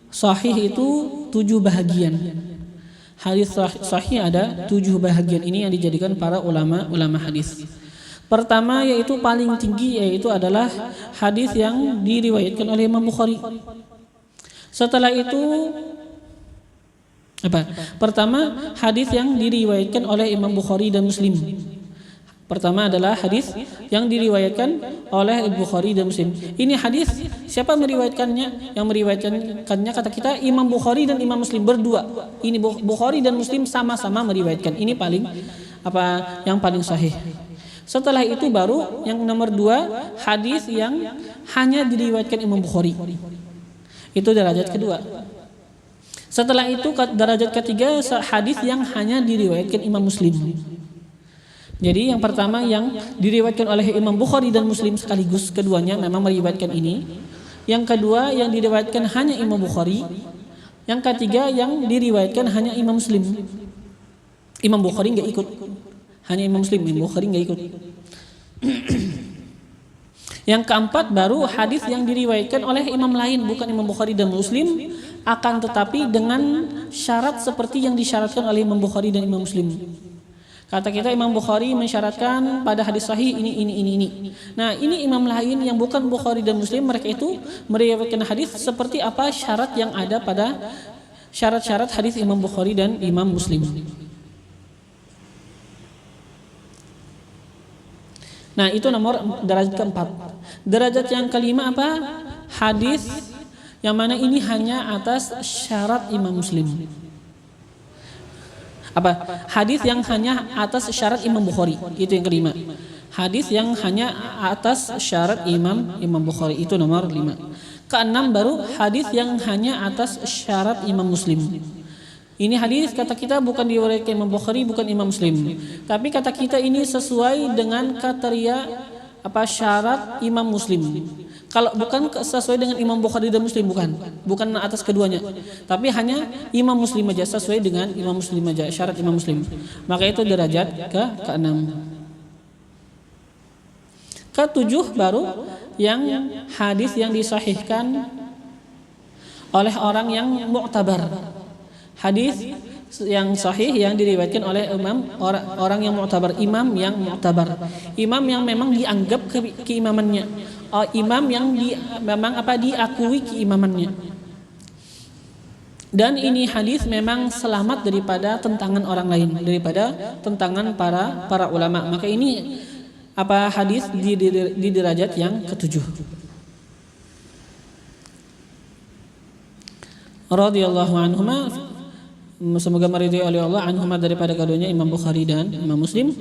sahih itu 7 bahagian. Hadis sahih ada 7 bahagian ini yang dijadikan para ulama hadis. Pertama yaitu paling tinggi yaitu adalah hadis yang diriwayatkan oleh Imam Bukhari. Setelah itu apa? Pertama hadis yang diriwayatkan oleh Imam Bukhari dan Muslim. Pertama adalah hadis yang diriwayatkan oleh Bukhari dan Muslim. Ini hadis siapa meriwayatkannya? Yang meriwayatkannya kata kita Imam Bukhari dan Imam Muslim berdua. Ini Bukhari dan Muslim sama-sama meriwayatkan. Ini yang paling sahih. Setelah itu baru yang nomor 2 hadis yang hanya diriwayatkan Imam Bukhari. Itu derajat kedua. Setelah itu derajat ketiga hadis yang hanya diriwayatkan Imam Muslim. Jadi yang pertama yang diriwayatkan oleh Imam Bukhari dan Muslim sekaligus keduanya memang meriwayatkan ini. Yang kedua yang diriwayatkan hanya Imam Bukhari. Yang ketiga yang diriwayatkan hanya Imam Muslim. Imam Bukhari enggak ikut. Hanya Imam Muslim, Imam Bukhari enggak ikut. Yang keempat baru hadis yang diriwayatkan oleh imam lain bukan Imam Bukhari dan Muslim akan tetapi dengan syarat seperti yang disyaratkan oleh Imam Bukhari dan Imam Muslim. Kata kita Imam Bukhari mensyaratkan pada hadis sahih ini. Nah ini imam lain yang bukan Bukhari dan Muslim mereka itu meriwayatkan hadis seperti apa syarat yang ada pada syarat-syarat hadis Imam Bukhari dan Imam Muslim. Nah itu nomor derajat keempat. Derajat yang kelima apa? Hadis yang mana ini hanya atas syarat Imam Muslim. Apa? Hadis yang hanya atas syarat Imam Bukhari. Itu yang kelima. Hadis yang hanya atas syarat Imam Bukhari. Itu nomor 5. Keenam baru hadis yang hanya atas syarat Imam Muslim. Ini hadis kata kita bukan diriwayatkan Imam Bukhari, bukan Imam Muslim. Tapi kata kita ini sesuai dengan kriteria syarat Imam Muslim. Kalau bukan sesuai dengan Imam Bukhari dan Muslim bukan atas keduanya. Tapi hanya Imam Muslim aja sesuai dengan Imam Muslim aja syarat Imam Muslim. Maka itu derajat ke-6. Ke-7 baru yang hadis yang disahihkan oleh orang yang mu'tabar. Hadis yang sahih yang diriwayatkan oleh orang yang mu'tabar, imam yang mu'tabar. Imam yang memang dianggap keimamannya. Imam yang memang diakui keimamannya. Dan ini hadis memang selamat daripada tentangan orang lain, daripada tentangan para ulama. Maka ini hadis di derajat yang ke-7. Radhiyallahu anhuma, semoga meridhai oleh Allah anhuma daripada keduanya Imam Bukhari dan Imam Muslim.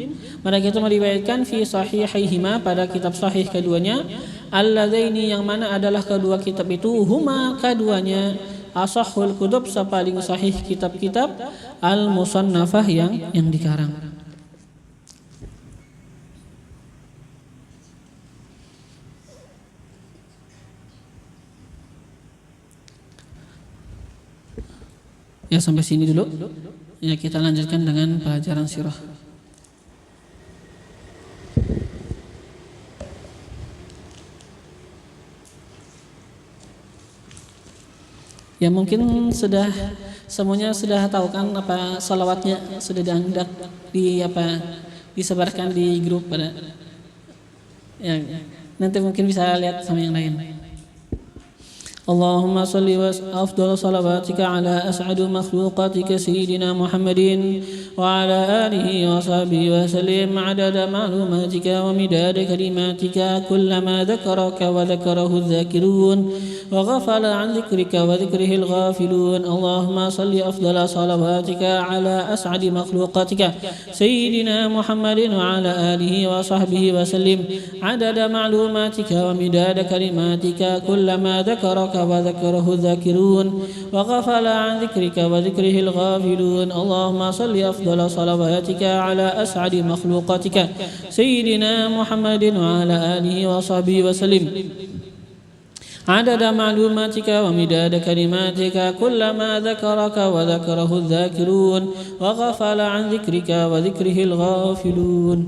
Mereka itu meriwayatkan fi sahihaihima pada kitab sahih keduanya, alladzaini yang mana adalah kedua kitab itu huma keduanya asahhul kutub paling sahih kitab-kitab al-musannafah yang dikarang. Ya sampai sini dulu. Ya kita lanjutkan dengan pelajaran sirah. Ya mungkin semuanya sudah tahu kan salawatnya sudah diangkat disebarkan di grup pada. Ya nanti mungkin bisa lihat sama yang lain. اللهم صل وأفضل صلواتك على أسعد مخلوقاتك سيدنا محمد وعلى آله وصحبه وسلم عدد معلوماتك ومداد كلماتك كلما ذكرك وذكره الذاكرون وغفل عن ذكرك وذكره الغافلون. اللهم صل أفضل صلواتك على أسعد مخلوقاتك سيدنا محمد وعلى آله وصحبه وسلم عدد معلوماتك ومداد كلماتك كلما ذكرك وذكره الذاكرون وغفل عن ذكرك وذكره الغافلون. اللهم صل أفضل صلواتك على أسعد مخلوقاتك سيدنا محمد وعلى آله وصحبه وسلم عدد معلوماتك ومداد كلماتك كلما ذكرك وذكره الذاكرون وغفل عن ذكرك وذكره الغافلون.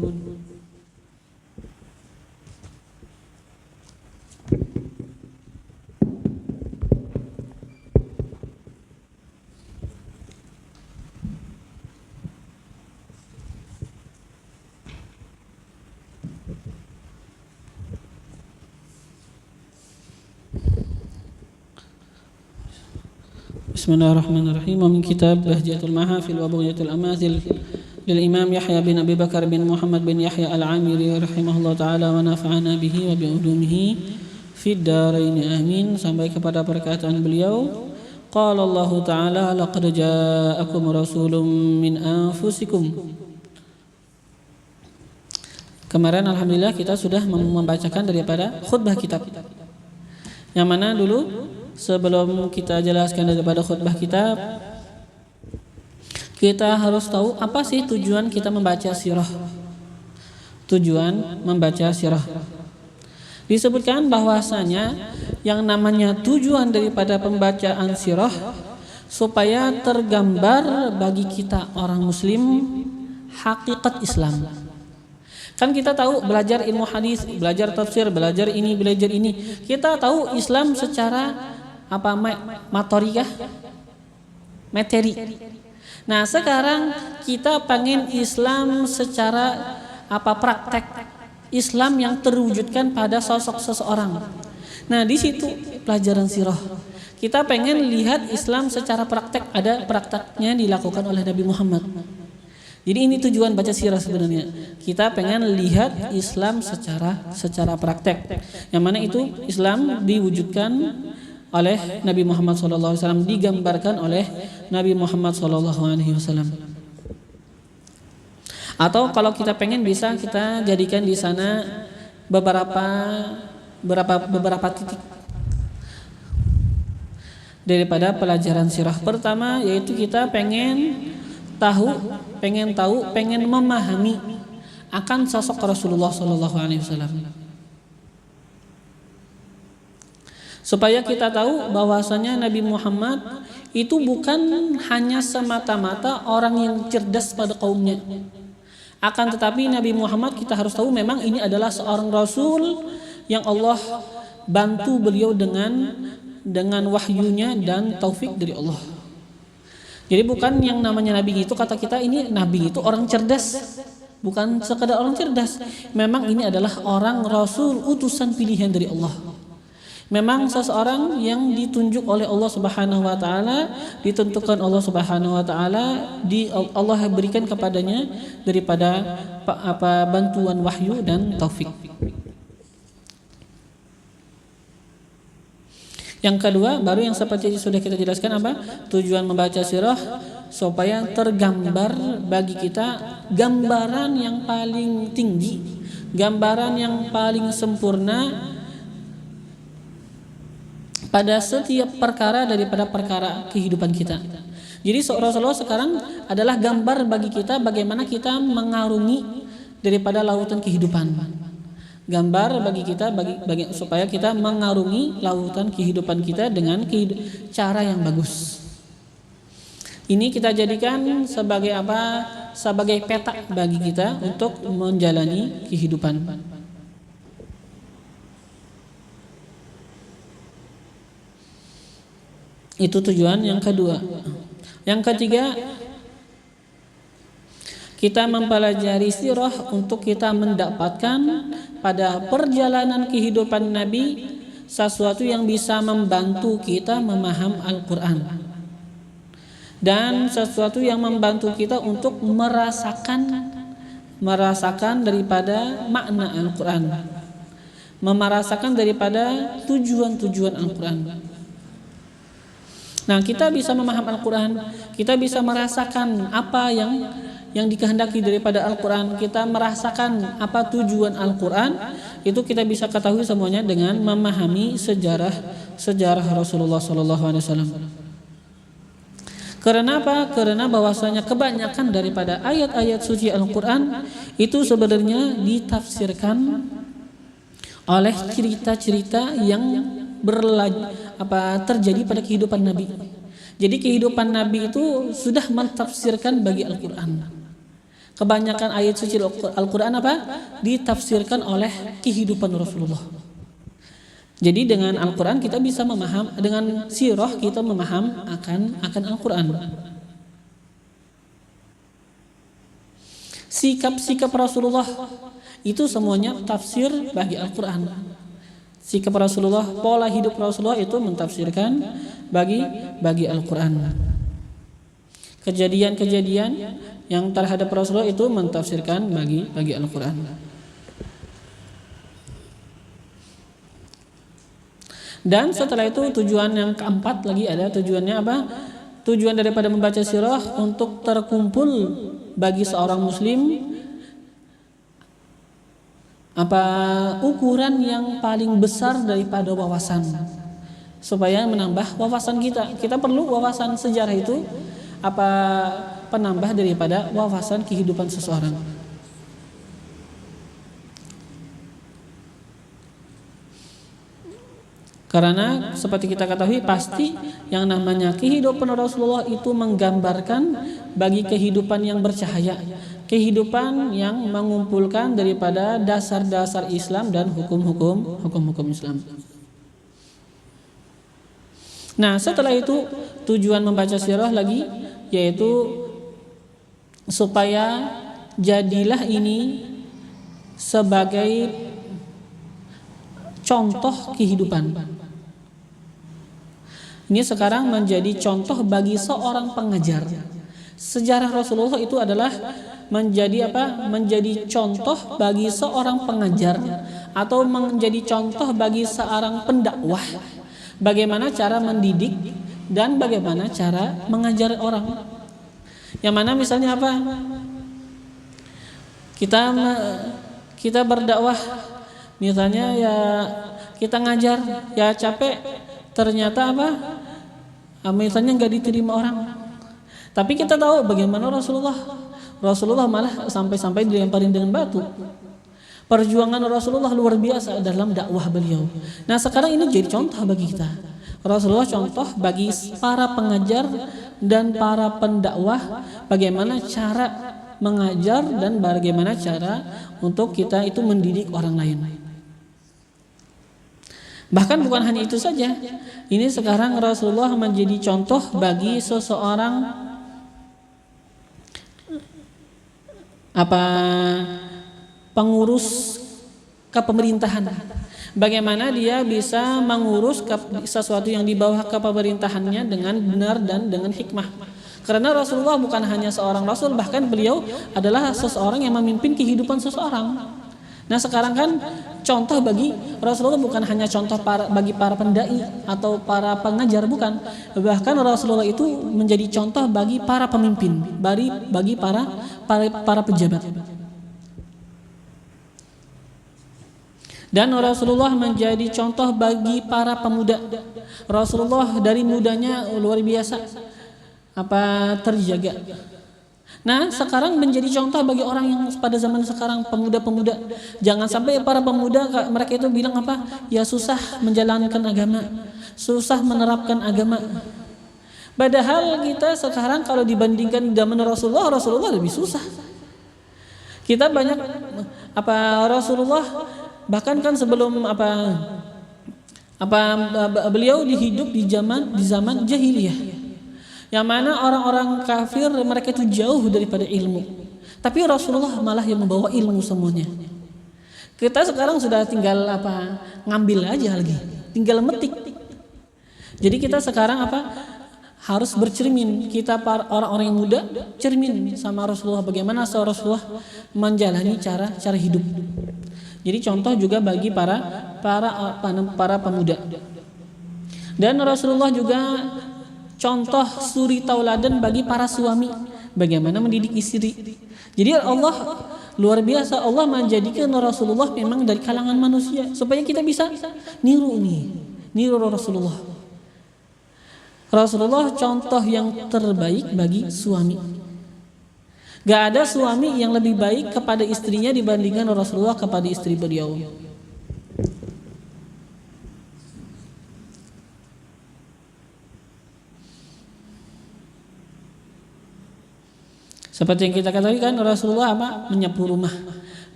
Bismillahirrahmanirrahim. Min kitab Bahjatul Mahafil wa Bughyatul Amathil lil Imam Yahya bin Abi Bakar bin Muhammad bin Yahya Al-Amiri rahimahullah taala wa nafa'ana bihi wa bi ulumihi fid dharain amin, sampai kepada perkataan beliau, qala Allah taala laqad ja'akum rasulun min anfusikum. Kemarin alhamdulillah kita sudah membacakan daripada khutbah kitab, yang mana dulu sebelum kita jelaskan daripada khutbah kitab, kita harus tahu apa sih tujuan kita membaca sirah. Tujuan membaca sirah, disebutkan bahwasanya yang namanya tujuan daripada pembacaan sirah supaya tergambar bagi kita orang muslim hakikat Islam. Kan kita tahu belajar ilmu hadis, belajar tafsir, belajar ini, kita tahu Islam secara apa materi. Nah, sekarang kita pengen Islam secara apa praktek, Islam yang terwujudkan pada sosok seseorang. Nah, di situ pelajaran sirah. Kita pengen lihat Islam secara praktek, ada prakteknya dilakukan oleh Nabi Muhammad. Jadi ini tujuan baca sirah sebenarnya. Kita pengen lihat Islam secara praktek. Yang mana itu Islam diwujudkan oleh Nabi Muhammad SAW, digambarkan oleh Nabi Muhammad SAW. Atau kalau kita pengen bisa kita jadikan di sana beberapa titik daripada pelajaran sirah. Pertama yaitu kita pengen memahami akan sosok Rasulullah SAW, supaya kita tahu bahwasanya Nabi Muhammad itu bukan hanya semata-mata orang yang cerdas pada kaumnya, akan tetapi Nabi Muhammad kita harus tahu memang ini adalah seorang Rasul yang Allah bantu beliau dengan wahyunya dan taufik dari Allah. Jadi bukan yang namanya Nabi itu, kata kita ini Nabi itu orang cerdas, bukan sekadar orang cerdas. Memang ini adalah orang Rasul, utusan pilihan dari Allah. Memang seseorang yang ditunjuk oleh Allah Subhanahu wa taala, ditentukan Allah Subhanahu wa taala, Allah berikan kepadanya daripada bantuan wahyu dan taufik. Yang kedua, baru yang seperti sudah kita jelaskan, apa tujuan membaca sirah, supaya tergambar bagi kita gambaran yang paling tinggi, gambaran yang paling sempurna pada setiap perkara daripada perkara kehidupan kita. Jadi Rasulullah sekarang adalah gambar bagi kita bagaimana kita mengarungi daripada lautan kehidupan. Gambar bagi kita supaya kita mengarungi lautan kehidupan kita dengan cara yang bagus. Ini kita jadikan sebagai apa? Sebagai peta bagi kita untuk menjalani kehidupan. Itu tujuan yang kedua. Yang ketiga, kita mempelajari sirah untuk kita mendapatkan pada perjalanan kehidupan Nabi sesuatu yang bisa membantu kita memaham Al-Quran, dan sesuatu yang membantu kita untuk merasakan daripada makna Al-Quran, merasakan daripada tujuan-tujuan Al-Quran. Nah, kita bisa memaham Al-Quran, kita bisa merasakan apa yang dikehendaki daripada Al-Quran, kita merasakan apa tujuan Al-Quran, itu kita bisa ketahui semuanya dengan memahami sejarah Rasulullah SAW. Karena apa? Karena bahwasanya kebanyakan daripada ayat-ayat suci Al-Quran itu sebenarnya ditafsirkan oleh cerita-cerita yang terjadi pada kehidupan Nabi. Jadi kehidupan Nabi itu sudah mentafsirkan bagi Al-Quran. Kebanyakan ayat suci Al-Quran ditafsirkan oleh kehidupan Rasulullah. Jadi dengan Al-Quran kita bisa memaham, dengan sirah kita memaham akan Al-Quran. Sikap-sikap Rasulullah itu semuanya tafsir bagi Al-Quran. Sikap Rasulullah, pola hidup Rasulullah itu mentafsirkan bagi Al-Quran. Kejadian-kejadian yang terhadap Rasulullah itu mentafsirkan bagi Al-Quran. Dan setelah itu tujuan yang keempat lagi ada tujuannya apa? Tujuan daripada membaca sirah untuk terkumpul bagi seorang muslim ukuran yang paling besar daripada wawasan, supaya menambah wawasan kita. Kita perlu wawasan sejarah itu penambah daripada wawasan kehidupan seseorang. Karena seperti kita ketahui pasti yang namanya kehidupan Rasulullah itu menggambarkan bagi kehidupan yang bercahaya, kehidupan yang mengumpulkan daripada dasar-dasar Islam dan hukum-hukum Islam. Nah, setelah itu tujuan membaca sirah lagi yaitu supaya jadilah ini sebagai contoh kehidupan. Ini sekarang menjadi contoh bagi seorang pengajar. Sejarah Rasulullah itu adalah menjadi menjadi contoh bagi seorang pengajar atau menjadi contoh bagi seorang pendakwah. Bagaimana cara mendidik dan bagaimana cara mengajar orang. Yang mana misalnya kita berdakwah, misalnya ya kita ngajar ya capek, ternyata misalnya nggak diterima orang. Tapi kita tahu bagaimana Rasulullah malah sampai dilemparin dengan batu. Perjuangan Rasulullah luar biasa dalam dakwah beliau. Nah, sekarang ini jadi contoh bagi kita. Rasulullah contoh bagi para pengajar dan para pendakwah bagaimana cara mengajar dan bagaimana cara untuk kita itu mendidik orang lain. Bahkan bukan hanya itu saja. Ini sekarang Rasulullah menjadi contoh bagi seseorang pengurus kepemerintahan. Bagaimana dia bisa mengurus sesuatu yang di bawah kepemerintahannya dengan benar dan dengan hikmah. Karena Rasulullah bukan hanya seorang rasul, bahkan beliau adalah seseorang yang memimpin kehidupan seseorang. Nah, sekarang kan contoh bagi Rasulullah bukan hanya contoh bagi para pendai atau para pengajar, bukan. Bahkan Rasulullah itu menjadi contoh bagi para pemimpin, bagi para pejabat. Dan Rasulullah menjadi contoh bagi para pemuda. Rasulullah dari mudanya luar biasa terjaga. Nah, sekarang menjadi contoh bagi orang yang pada zaman sekarang, pemuda-pemuda. Jangan sampai para pemuda mereka itu bilang ya susah menjalankan agama, susah menerapkan agama. Padahal kita sekarang kalau dibandingkan zaman Rasulullah lebih susah. Kita banyak Rasulullah bahkan kan sebelum beliau hidup di zaman jahiliyah. Yang mana orang-orang kafir mereka itu jauh daripada ilmu. Tapi Rasulullah malah yang membawa ilmu semuanya. Kita sekarang sudah tinggal ngambil aja lagi. tinggal metik. Jadi kita sekarang harus bercermin, kita para orang-orang yang muda cermin sama Rasulullah, bagaimana Rasulullah menjalani cara hidup. Jadi contoh juga bagi para pemuda. Dan Rasulullah juga contoh suri tauladan bagi para suami, bagaimana mendidik istri. Jadi Allah luar biasa, Allah menjadikan Rasulullah memang dari kalangan manusia supaya kita bisa niru Rasulullah. Rasulullah contoh yang terbaik bagi suami. Gak ada suami yang lebih baik kepada istrinya dibandingkan Rasulullah kepada istri beliau. Seperti yang kita ketahui kan, Rasulullah menyapu rumah,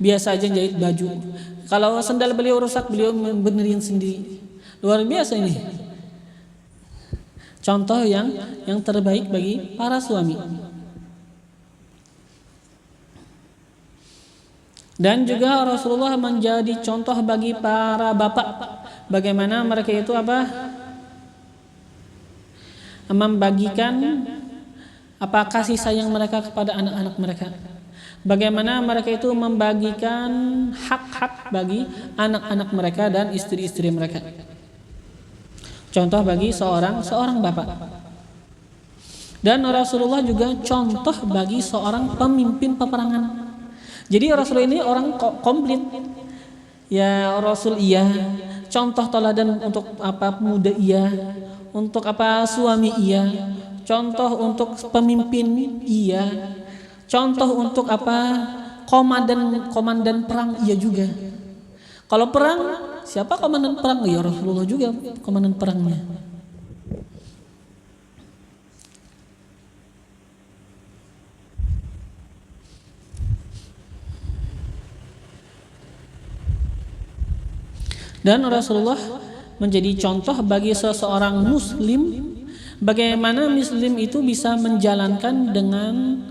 biasa aja jahit baju. Kalau sendal beliau rusak, beliau benerin sendiri. Luar biasa ini. Contoh yang terbaik bagi para suami. Dan juga Rasulullah menjadi contoh bagi para bapak, bagaimana mereka itu membagikan kasih sayang mereka kepada anak-anak mereka. Bagaimana mereka itu membagikan hak-hak bagi anak-anak mereka dan istri-istri mereka. Contoh bagi seorang bapak. Dan Rasulullah juga contoh bagi seorang pemimpin peperangan. Jadi Rasul ini orang komplit. Ya Rasul iya, contoh teladan untuk pemuda iya, untuk suami iya. Contoh untuk pemimpin iya, contoh untuk komandan perang iya juga. Kalau perang, siapa komandan perang? Ya Rasulullah juga komandan perangnya. Dan Rasulullah menjadi contoh bagi seseorang muslim, bagaimana muslim itu bisa menjalankan dengan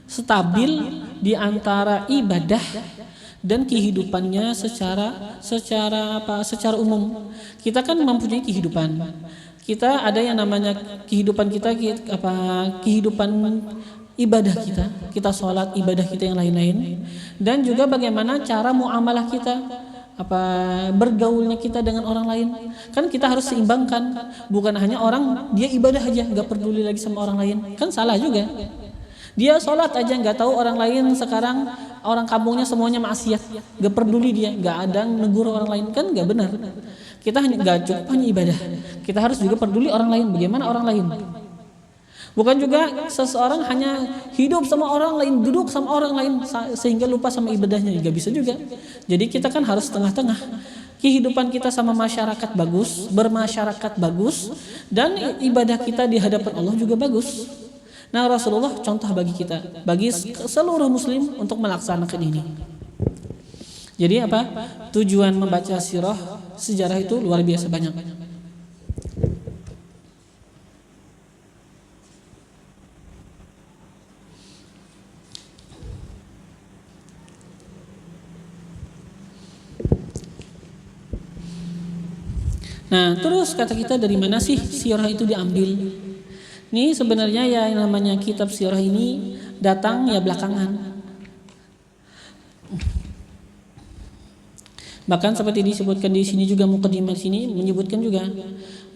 stabil di antara ibadah dan kehidupannya secara umum. Kita kan mempunyai kehidupan. Kita ada yang namanya kehidupan kita, kehidupan ibadah kita sholat, ibadah kita yang lain-lain, dan juga bagaimana cara muamalah kita, bergaulnya kita dengan orang lain. Kan kita harus seimbangkan, bukan hanya orang dia ibadah aja nggak peduli lagi sama orang lain, kan salah juga. Dia sholat aja nggak tahu orang lain sekarang orang kampungnya semuanya maksiat, nggak peduli dia, nggak ada negur orang lain, kan nggak benar. Kita nggak cukup hanya ibadah, kita harus juga peduli orang lain, bagaimana orang lain. Bukan juga seseorang hanya hidup sama orang lain, duduk sama orang lain sehingga lupa sama ibadahnya, juga bisa juga. Jadi kita kan harus tengah-tengah. Kehidupan kita sama masyarakat bagus, bermasyarakat bagus, dan ibadah kita di hadapan Allah juga bagus. Nah Rasulullah contoh bagi kita, bagi seluruh muslim untuk melaksanakan ini. Jadi tujuan membaca sejarah itu luar biasa banyak. Nah, terus kata kita dari mana sih sirah itu diambil? Ini sebenarnya ya yang namanya kitab sirah ini datang ya belakangan. Bahkan seperti disebutkan di sini juga, mukadimah sini menyebutkan juga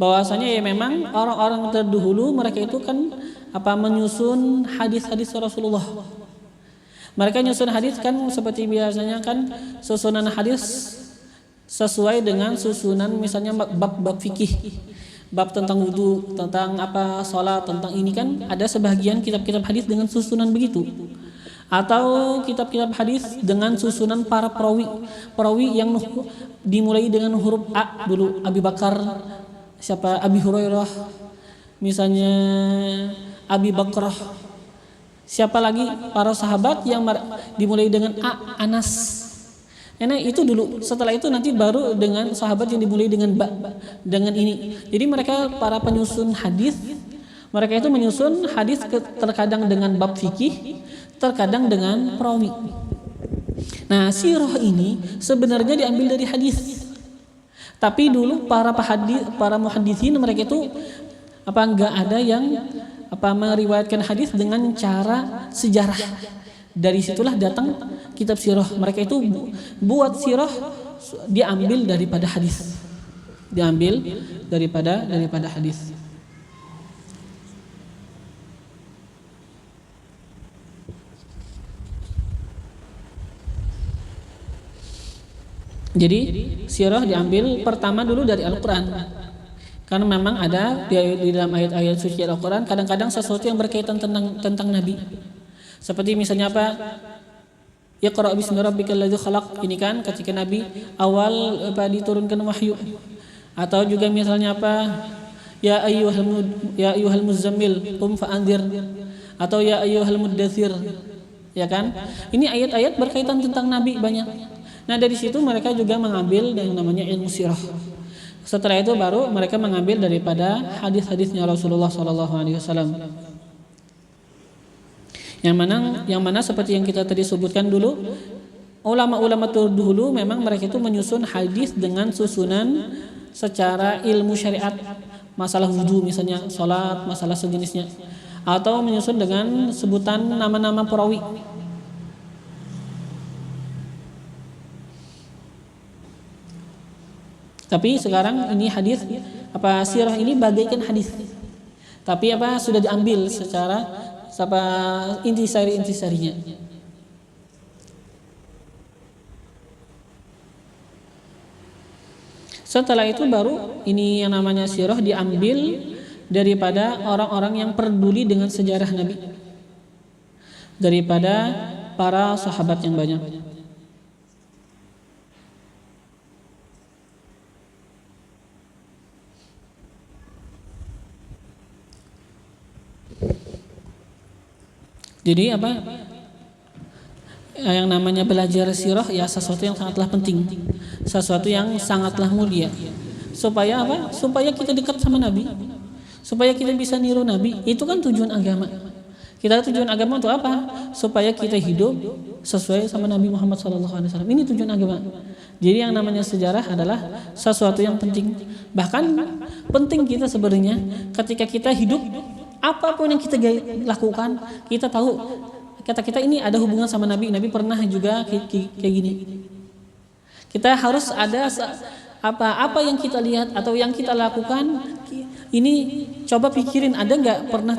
bahwasanya ya memang orang-orang terdahulu mereka itu kan menyusun hadis-hadis Rasulullah. Mereka nyusun hadis kan seperti biasanya kan susunan hadis sesuai dengan susunan misalnya bab fikih, bab tentang wudu, tentang sholat, tentang ini kan ada sebagian kitab-kitab hadis dengan susunan begitu, atau kitab-kitab hadis dengan susunan para perawi yang dimulai dengan huruf A dulu, Abi Bakar, Abi Hurairah, misalnya Abi Bakrah, siapa lagi para sahabat yang dimulai dengan A, Anas. Nah itu dulu, setelah itu nanti baru dengan sahabat yang dimulai dengan dengan ini. Jadi mereka para penyusun hadis, mereka itu menyusun hadis terkadang dengan bab fikih, terkadang dengan perawi. Nah sirah ini sebenarnya diambil dari hadis, Tapi dulu para muhaditsin mereka itu enggak ada yang meriwayatkan hadis dengan cara sejarah. Dari situlah datang kitab sirah. Mereka itu buat sirah diambil daripada hadis. Diambil daripada hadis. Jadi sirah diambil pertama dulu dari Al-Quran. Karena memang ada di dalam ayat-ayat suci Al-Quran kadang-kadang sesuatu yang berkaitan tentang Nabi. Seperti misalnya Iqra bismi rabbikal ladzi khalaq. Ini kan ketika Nabi awal diturunkan wahyu. Atau juga misalnya Ya ayyuhal muzammil qum fa'anzir. Atau ya ayyuhal muddatsir. Ya kan? Ini ayat-ayat berkaitan tentang Nabi banyak. Nah dari situ mereka juga mengambil yang namanya ilmu sirah. Setelah itu baru mereka mengambil daripada hadis-hadisnya Rasulullah SAW. Yang mana seperti yang kita tadi sebutkan dulu, ulama-ulama terdahulu memang mereka itu menyusun hadis dengan susunan secara ilmu syariat, masalah wudu misalnya, sholat, masalah sejenisnya, atau menyusun dengan sebutan nama-nama perawi. Tapi sekarang ini hadis sirah ini bagaikan hadis. Tapi sudah diambil secara intisari-intisarinya. Setelah itu baru ini yang namanya sirah diambil daripada orang-orang yang peduli dengan sejarah Nabi. Daripada para sahabat yang banyak. Jadi yang namanya belajar sirah ya sesuatu yang sangatlah penting, sesuatu yang sangatlah mulia. Supaya Supaya kita dekat sama Nabi, supaya kita bisa niru Nabi. Itu kan tujuan agama. Tujuan agama untuk apa? Supaya kita hidup sesuai sama Nabi Muhammad SAW. Ini tujuan agama. Jadi yang namanya sejarah adalah sesuatu yang penting. Bahkan penting kita sebenarnya ketika kita hidup. Apapun yang kita lakukan, kita tahu kata kita ini ada hubungan sama Nabi. Nabi pernah juga kayak gini. Kita harus ada apa yang kita lihat atau yang kita lakukan. Ini coba pikirin ada nggak pernah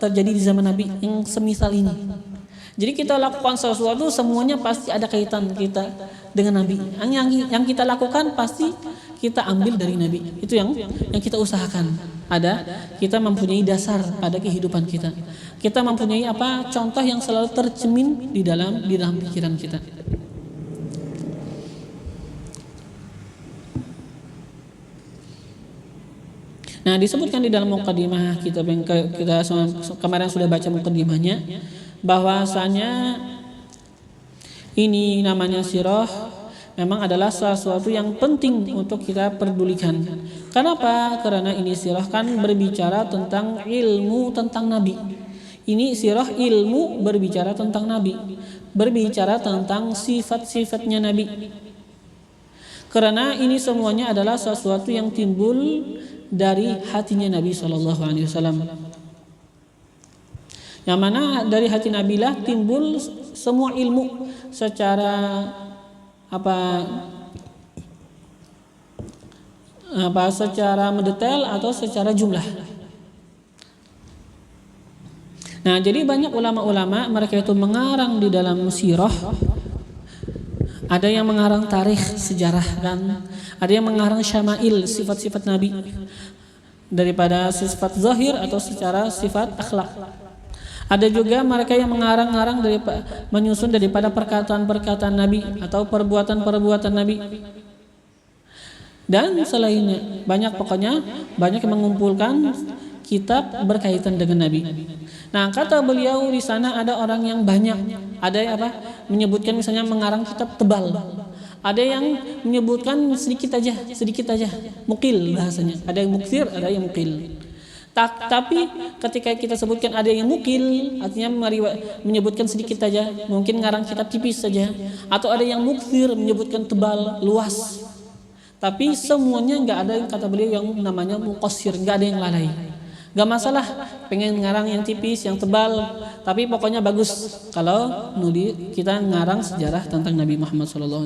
terjadi di zaman Nabi yang semisal ini. Jadi kita lakukan sesuatu semuanya pasti ada kaitan kita dengan Nabi. Yang kita lakukan pasti kita ambil dari Nabi. Itu yang kita usahakan. Kita mempunyai dasar pada kehidupan kita. Kita mempunyai contoh yang selalu tercermin di dalam pikiran kita. Nah, disebutkan di dalam muqaddimah kita kemarin sudah baca muqaddimahnya bahwasanya ini namanya sirah memang adalah sesuatu yang penting untuk kita pedulikan. Kenapa? Karena ini sirah kan berbicara tentang ilmu tentang Nabi. Ini sirah ilmu berbicara tentang Nabi, berbicara tentang sifat-sifatnya Nabi. Karena ini semuanya adalah sesuatu yang timbul dari hatinya Nabi SAW. Yang mana dari hati Nabi lah timbul semua ilmu secara secara mendetail atau secara jumlah. Nah, jadi banyak ulama-ulama mereka itu mengarang di dalam sirah. Ada yang mengarang tarikh sejarah dan ada yang mengarang syama'il sifat-sifat Nabi daripada sifat zahir atau secara sifat akhlak. Ada juga mereka yang mengarang-arang menyusun daripada perkataan-perkataan Nabi atau perbuatan-perbuatan Nabi. Dan selainnya banyak yang mengumpulkan kitab berkaitan dengan Nabi. Nah, kata beliau di sana ada orang yang banyak, ada menyebutkan misalnya mengarang kitab tebal. Ada yang menyebutkan sedikit aja, mukil bahasanya. Ada yang muktir, ada yang mukil. Tapi ketika kita sebutkan ada yang mukil, artinya menyebutkan sedikit saja, mungkin ngarang kitab tipis saja. Atau ada yang muktir, menyebutkan tebal, luas. Tapi semuanya nggak ada yang kata beliau yang namanya muqassir, nggak ada yang lalai. Gak masalah pengen ngarang yang tipis, yang tebal, tapi pokoknya bagus kalau kita ngarang sejarah tentang Nabi Muhammad SAW.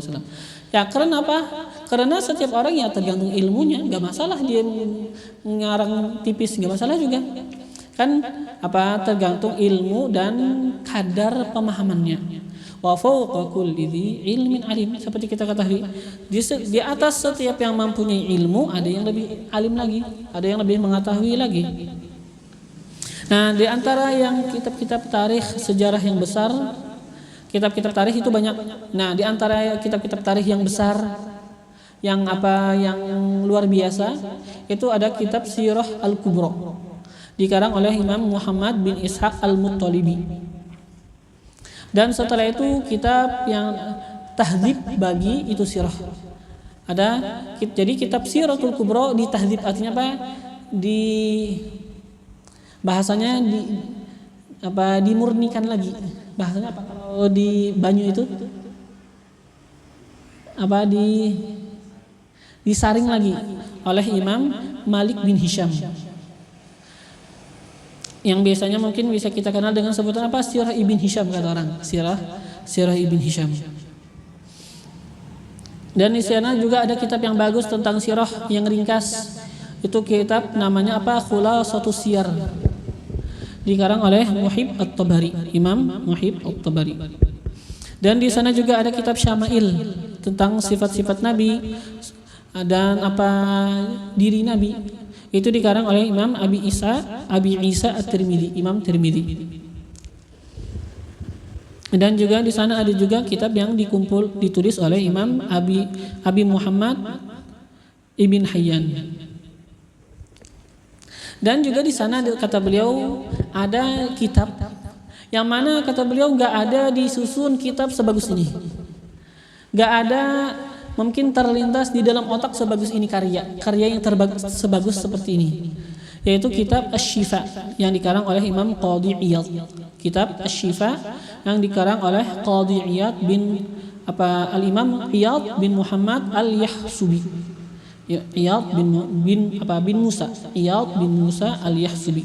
Ya karena apa? Karena setiap orang ya tergantung ilmunya, gak masalah dia ngarang tipis, gak masalah juga. Kan tergantung ilmu dan kadar pemahamannya. Wa fawqa kulli dzi ilmin alim, seperti kita ketahui di atas setiap yang mempunyai ilmu ada yang lebih alim lagi, ada yang lebih mengetahui lagi. Nah, di antara yang kitab-kitab tarikh sejarah yang besar, kitab-kitab tarikh itu banyak. Nah, di antara kitab-kitab tarikh yang besar yang yang luar biasa itu ada kitab Sirah Al-Kubra dikarang oleh Imam Muhammad bin Ishaq Al-Muttalibi. Dan setelah itu kitab yang tahdzib bagi itu sirah. Jadi kitab Siratul Kubra di tahdzib artinya apa? Bahasanya dimurnikan lagi. Bahasanya apa kalau di banyu itu? Disaring lagi oleh Imam Malik bin Hisham. Yang biasanya mungkin bisa kita kenal dengan sebutan apa? Sirah Ibn Hisham kata orang. Sirah Ibn Hisham. Dan di sana juga ada kitab yang bagus tentang sirah yang ringkas. Itu kitab namanya apa? Khulasatus Siyar. Dikarang oleh Muhib At-Tabari, Imam Muhib At-Tabari. Dan di sana juga ada kitab Syama'il tentang sifat-sifat Nabi dan diri Nabi. Itu dikarang oleh Imam Abi Isa At-Tirmidzi, Imam Tirmidzi. Dan juga di sana ada juga kitab yang ditulis oleh Imam Abi Muhammad Ibn Hayyan. Dan juga di sana kata beliau ada kitab yang mana kata beliau nggak ada disusun kitab sebagus ini, nggak ada mungkin terlintas di dalam otak sebagus ini karya yang sebagus seperti ini, yaitu kitab Asy-Syifa yang dikarang oleh Imam Qadhi Iyad. Kitab Asy-Syifa yang dikarang oleh Qadhi Iyad Al-Imam Iyad bin Muhammad Al-Yahsubi. Iyad bin Musa Al-Yahsubi.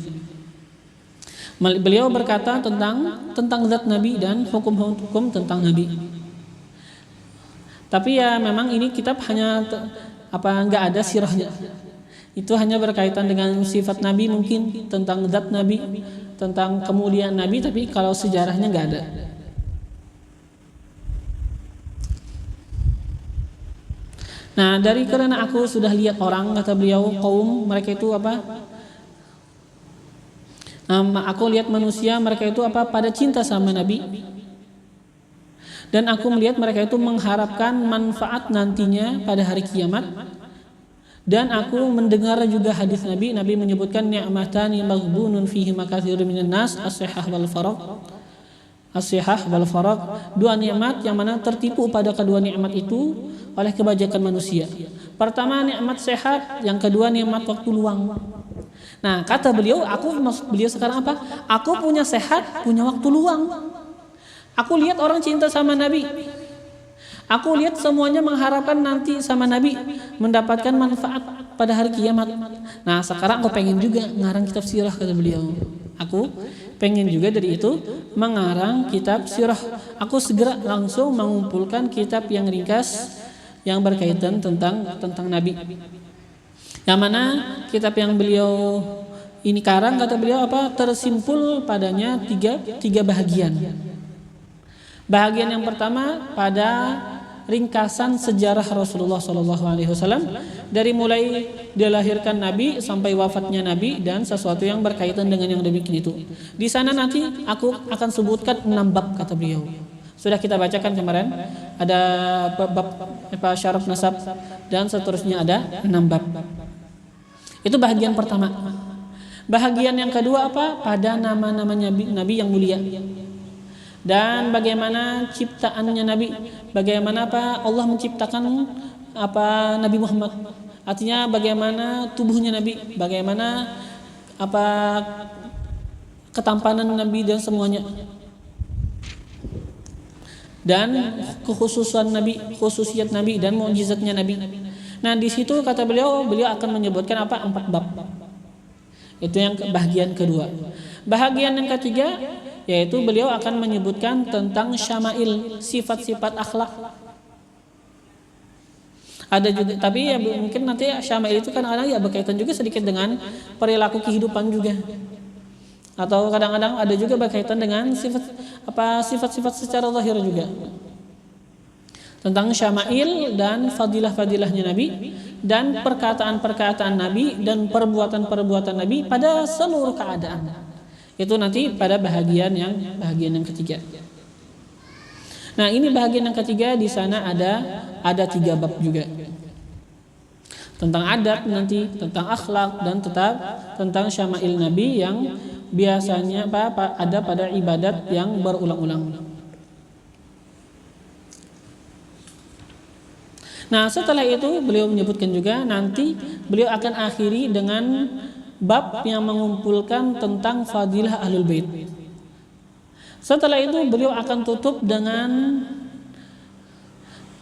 Beliau berkata tentang zat Nabi dan hukum-hukum tentang Nabi. Tapi ya memang ini kitab hanya nggak ada sirahnya. Itu hanya berkaitan dengan sifat Nabi, mungkin tentang zat Nabi, tentang kemuliaan Nabi, tapi kalau sejarahnya nggak ada. Nah, karena aku sudah lihat orang, kata beliau, kaum mereka itu aku lihat manusia mereka itu pada cinta sama Nabi. Dan aku melihat mereka itu mengharapkan manfaat nantinya pada hari kiamat. Dan aku mendengar juga hadis Nabi menyebutkan ni'matani maghbunun fihi makatsirun minan nas as-sihah wal faragh. Dua nikmat yang mana tertipu pada kedua nikmat itu oleh kebanyakan manusia. Pertama nikmat sehat, yang kedua nikmat waktu luang. Nah, kata beliau, maksud beliau sekarang apa? Aku punya sehat, punya waktu luang. Aku lihat orang cinta sama Nabi. Aku lihat semuanya mengharapkan nanti sama Nabi mendapatkan manfaat pada hari kiamat. Nah, sekarang aku pengen juga ngarang kitab sirah, kata beliau. Aku pengen juga dari itu mengarang kitab sirah. Aku segera langsung mengumpulkan kitab yang ringkas yang berkaitan tentang Nabi. Yang mana kitab yang beliau ini karang, kata beliau tersimpul padanya tiga bahagian. Bahagian yang pertama pada ringkasan sejarah Rasulullah SAW dari mulai dilahirkan Nabi sampai wafatnya Nabi dan sesuatu yang berkaitan dengan yang demikian itu. Di sana nanti aku akan sebutkan 6 bab, kata beliau. Sudah kita bacakan kemarin, ada bab syaraf nasab dan seterusnya ada 6 bab. Itu bahagian pertama. Bahagian yang kedua pada nama-nama Nabi yang mulia. Dan bagaimana ciptaannya Nabi, bagaimana Allah menciptakan Nabi Muhammad. Artinya bagaimana tubuhnya Nabi, bagaimana ketampanan Nabi dan semuanya. Dan kekhususan Nabi, khususiyat Nabi dan mukjizatnya Nabi. Nah, di situ kata beliau akan menyebutkan apa? 4 bab. Itu yang bagian kedua. Bagian yang ketiga yaitu beliau akan menyebutkan tentang syama'il, sifat-sifat akhlak. Ada juga, tapi ya mungkin nanti syama'il itu kan kadang ya berkaitan juga sedikit dengan perilaku kehidupan juga. Atau kadang-kadang ada juga berkaitan dengan sifat-sifat secara zahir juga. Tentang syama'il dan fadilah-fadilahnya Nabi dan perkataan-perkataan Nabi dan perbuatan-perbuatan Nabi pada seluruh keadaan. Itu nanti pada bagian yang ketiga. Nah, ini bagian yang ketiga, di sana ada 3 bab juga. Tentang adab nanti, tentang akhlak dan tetap tentang syama'il Nabi yang biasanya ada pada ibadat yang berulang-ulang. Nah, setelah itu beliau menyebutkan juga nanti beliau akan akhiri dengan bab yang mengumpulkan tentang fadilah Ahlul Bait. Setelah itu beliau akan tutup dengan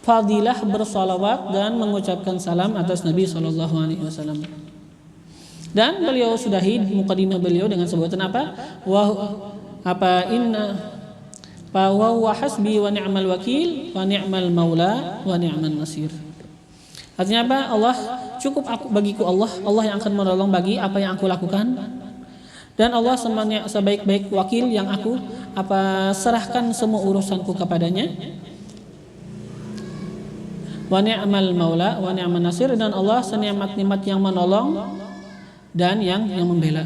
fadilah bersalawat dan mengucapkan salam atas Nabi SAW. Dan beliau sudahi mukadimah beliau dengan sebutan apa? Wa hasbi wa ni'mal wakil wa ni'mal maula wa ni'man nasir. Artinya apa? Allah cukup bagiku Allah yang akan menolong bagi apa yang aku lakukan. Dan Allah sebaik-baik wakil yang aku serahkan semua urusanku kepadanya. Wa ni'mal maula wa ni'man nasir, dan Allah senikmat-nikmat yang menolong dan yang membela.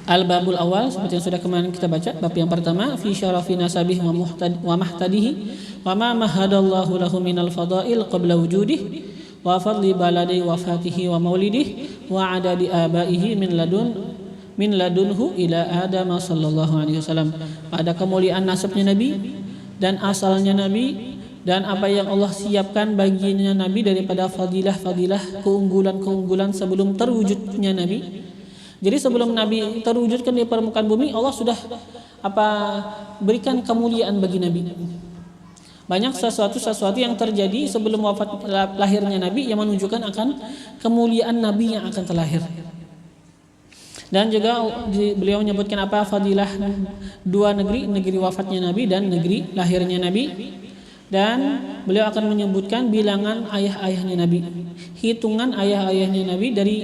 Al-babul awal seperti yang sudah kemarin kita baca, bab yang pertama fi syarafi nasabih wa mahtadihi wa ma mahadallahu lahu minal fadail qabla wujudih wa fadli baladi wafatihi wa maulidihi wa adadi abaihi min ladunhu ila Adam sallallahu alaihi wasallam. Pada kemuliaan nasabnya Nabi dan asalnya Nabi dan apa yang Allah siapkan baginya Nabi daripada fadilah-fadilah, keunggulan-keunggulan sebelum terwujudnya Nabi. Jadi sebelum Nabi terwujudkan di permukaan bumi, Allah sudah berikan kemuliaan bagi Nabi. Banyak sesuatu yang terjadi sebelum wafat lahirnya Nabi yang menunjukkan akan kemuliaan Nabi yang akan terlahir. Dan juga beliau menyebutkan fadilah 2 negeri wafatnya Nabi dan negeri lahirnya Nabi. Dan beliau akan menyebutkan bilangan ayah-ayahnya Nabi, hitungan ayah-ayahnya Nabi dari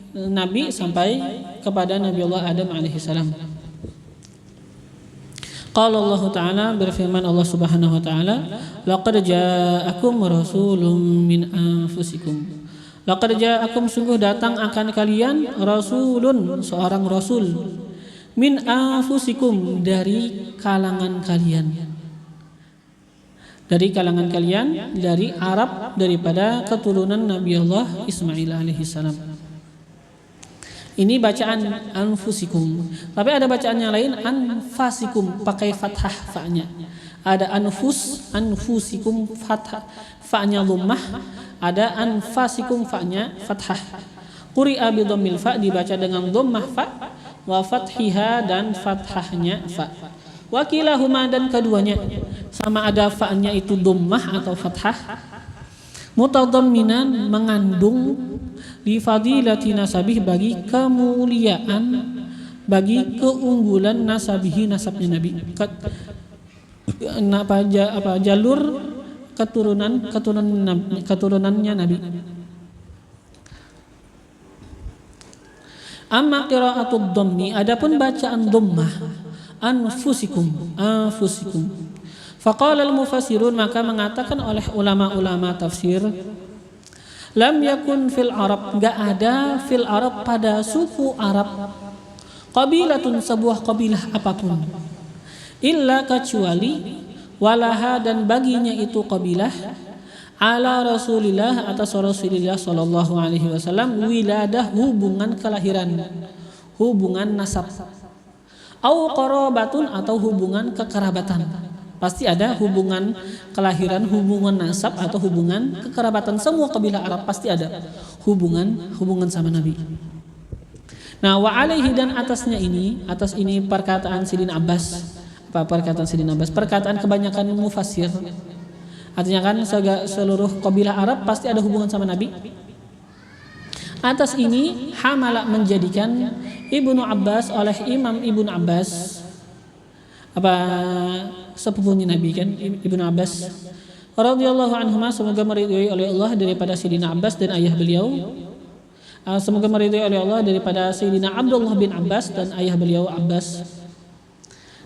Nabi sampai kepada Nabi Allah Adam alaihissalam. Qala Allah Ta'ala, berfirman Allah Subhanahu wa taala, laqad ja'akum rasulun min anfusikum. Laqad ja'akum, sungguh datang akan kalian rasulun, seorang rasul, min anfusikum, dari kalangan kalian. Dari kalangan kalian, dari Arab, daripada keturunan Nabi Allah Ismail alaihissalam. Ini bacaan anfusikum. Tapi ada bacaan yang lain anfasikum, pakai fathah fa-nya. Ada anfusikum fathah fa-nya dhammah, ada anfasikum fa-nya fathah. Quri'a bi dhammil fa, dibaca dengan dhammah fa, wa fathiha, dan fathahnya fa. Wa kilahuma, dan keduanya sama, ada fa-nya itu dhammah atau fathah. Mutadamminan, mengandung, li fadilati nasabih, bagi kemuliaan, bagi keunggulan nasabihi, nasabnya Nabi. Jalur keturunannya Nabi. Amma qira'atud dhammi, adapun bacaan dhammah, anfusikum. Faqala al-mufassirun, maka mengatakan oleh ulama-ulama tafsir, lam yakun fil Arab, enggak ada fil Arab, pada suku Arab, qabilatun, sebuah qabilah apapun, illa, kecuali, walaha, dan baginya itu qabilah, ala Rasulillah, atas Rasulillah sallallahu alaihi wasallam, wiladah, hubungan kelahiran, hubungan nasab, au qarabatun, atau hubungan kekerabatan. Pasti ada hubungan kelahiran, hubungan nasab, atau hubungan kekerabatan. Semua kabilah Arab pasti ada hubungan sama Nabi. Nah, wa alaihi, dan atas ini perkataan Sidin Abbas. Perkataan Sidin Abbas, perkataan kebanyakan mufassir. Artinya kan seluruh kabilah Arab pasti ada hubungan sama Nabi. Atas ini Hamalah menjadikan Ibnu Abbas oleh Imam Ibnu Abbas sepupunya Nabi kan, Ibnu Abbas radhiyallahu anhuma, semoga meridhai oleh Allah daripada Sayyidina Abbas dan ayah beliau. Semoga meridhai oleh Allah daripada Sayyidina Abdullah bin Abbas dan ayah beliau Abbas.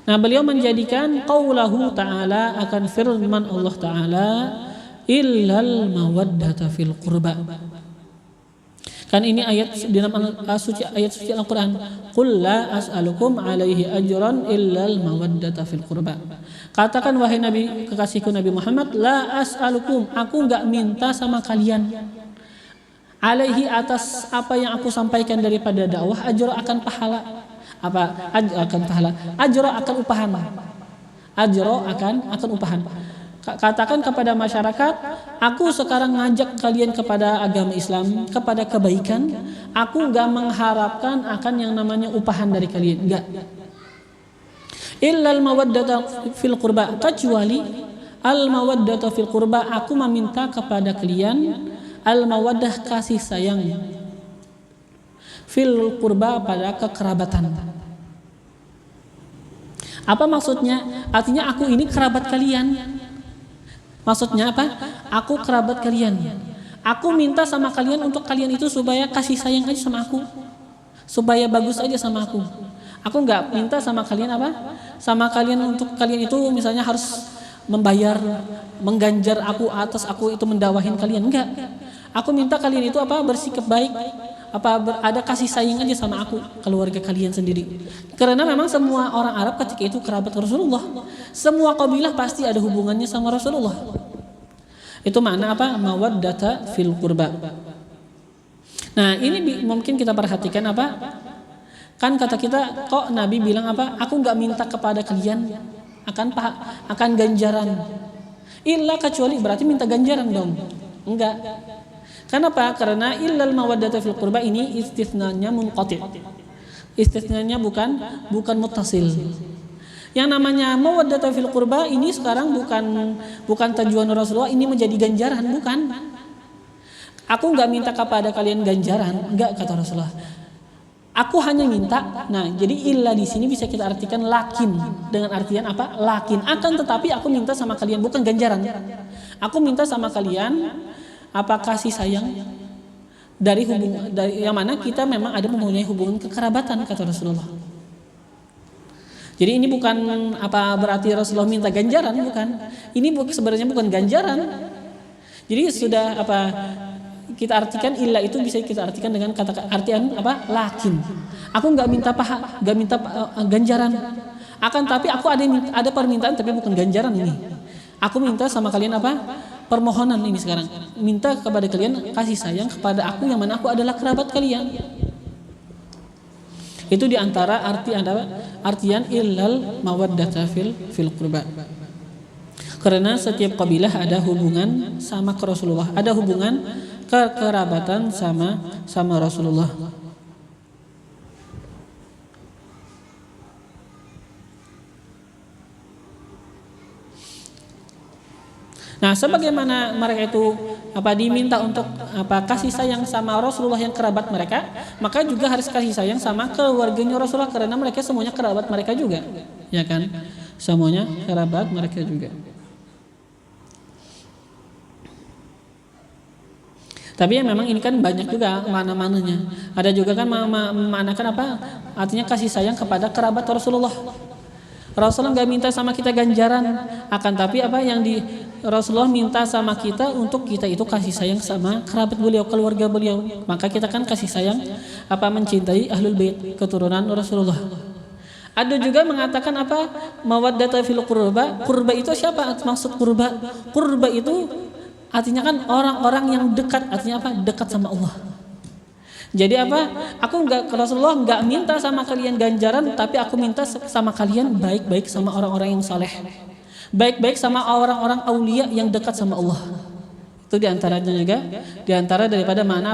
Nah, beliau menjadikan qaulahu ta'ala akan firman Allah Ta'ala illal mawaddata fil qurba. Kan ini ayat di dalam ayat suci Al-Qur'an. Qul la as'alukum alaihi ajran illal mawaddata fil qurba. Katakan wahai Nabi, kekasihku Nabi Muhammad, la as'alukum, aku enggak minta sama kalian alaihi atas apa yang aku sampaikan daripada dakwah, ajra akan pahala. Akan pahala, ajra akan upahan. Ajra akan upahan. Katakan kepada masyarakat, aku sekarang ngajak kalian kepada agama Islam, kepada kebaikan. Aku enggak mengharapkan akan yang namanya upahan dari kalian, enggak. Illal mawaddata fil qurba, kecuali al mawaddata fil qurba, aku meminta kepada kalian al mawaddah, kasih sayang, fil qurba, pada kekerabatan. Apa maksudnya? Artinya aku ini kerabat kalian. Maksudnya apa? Aku kerabat kalian. Aku minta sama kalian untuk kalian itu supaya kasih sayang aja sama aku, supaya bagus aja sama aku. Aku nggak minta sama kalian apa? Sama kalian untuk kalian itu misalnya harus membayar, mengganjar aku atas aku itu mendawahin kalian, enggak. Aku minta kalian itu bersikap baik, ada kasih sayang aja sama aku, keluarga kalian sendiri. Karena memang semua orang Arab ketika itu kerabat Rasulullah. Semua kabilah pasti ada hubungannya sama Rasulullah. Itu makna mawaddata fil qurba. Nah, ini mungkin kita perhatikan kan kata kita, kok Nabi bilang aku nggak minta kepada kalian akan ganjaran. Illa, kecuali berarti minta ganjaran dong. Enggak. Kenapa? Karena illal mawaddata fil qurba ini istisnanya munqati'. Istisnanya bukan muttasil. Yang namanya mawaddata fil qurba ini sekarang bukan tujuan Rasulullah ini menjadi ganjaran, bukan. Aku enggak minta kepada kalian ganjaran, enggak, kata Rasulullah. Aku hanya minta. Nah, jadi illa di sini bisa kita artikan lakin, dengan artian lakin. Akan tetapi aku minta sama kalian bukan ganjaran. Aku minta sama kalian kasih sayang dari yang mana kita memang ada mempunyai hubungan kekerabatan, kata Rasulullah. Jadi ini bukan berarti Rasulullah minta ganjaran, bukan. Ini sebenarnya bukan ganjaran. Jadi sudah kita artikan illa itu bisa kita artikan dengan kata artian lakin. Aku nggak minta ganjaran. Akan tapi aku ada permintaan tapi bukan ganjaran ini. Aku minta sama kalian permohonan ini sekarang. Minta kepada kalian kasih sayang kepada aku yang mana aku adalah kerabat kalian. Itu diantara artian illal mawaddata fil qurba. Karena setiap kabilah ada hubungan sama Rasulullah, ada hubungan kekerabatan sama Rasulullah. Nah, sebagaimana mereka itu diminta untuk kasih sayang sama Rasulullah yang kerabat mereka, maka juga harus kasih sayang sama keluarganya Rasulullah karena mereka semuanya kerabat mereka juga, ya kan? Semuanya kerabat mereka juga. Tapi ya memang ini kan banyak juga mana-mananya. Ada juga kan memanakan artinya kasih sayang kepada kerabat Rasulullah. Rasulullah nggak minta sama kita ganjaran, akan tapi yang di Rasulullah minta sama kita untuk kita itu kasih sayang sama kerabat beliau, keluarga beliau. Maka kita kan kasih sayang mencintai ahlul bait, keturunan Rasulullah. Ada juga mengatakan mawaddata fil qurba. Qurba itu siapa? Maksud qurba? Qurba itu artinya kan orang-orang yang dekat, artinya dekat sama Allah. Jadi aku Rasulullah nggak minta sama kalian ganjaran, tapi aku minta sama kalian baik-baik sama orang-orang yang saleh, baik-baik sama orang-orang aulia yang dekat sama Allah. Itu diantaranya juga, diantara daripada mana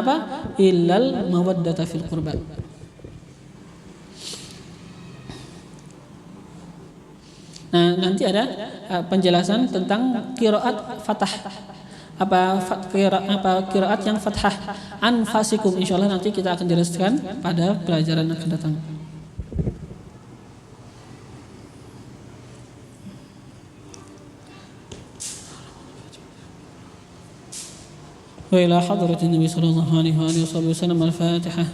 illal mawaddata fil qurba. Nah, nanti ada penjelasan tentang qiraat fathah. Apa qiraat yang fathah anfasikum, insyaallah nanti kita akan jelaskan pada pelajaran yang akan datang. وإلى حضرة النبي صلى الله عليه وآله وصحبه وسلم الفاتحة.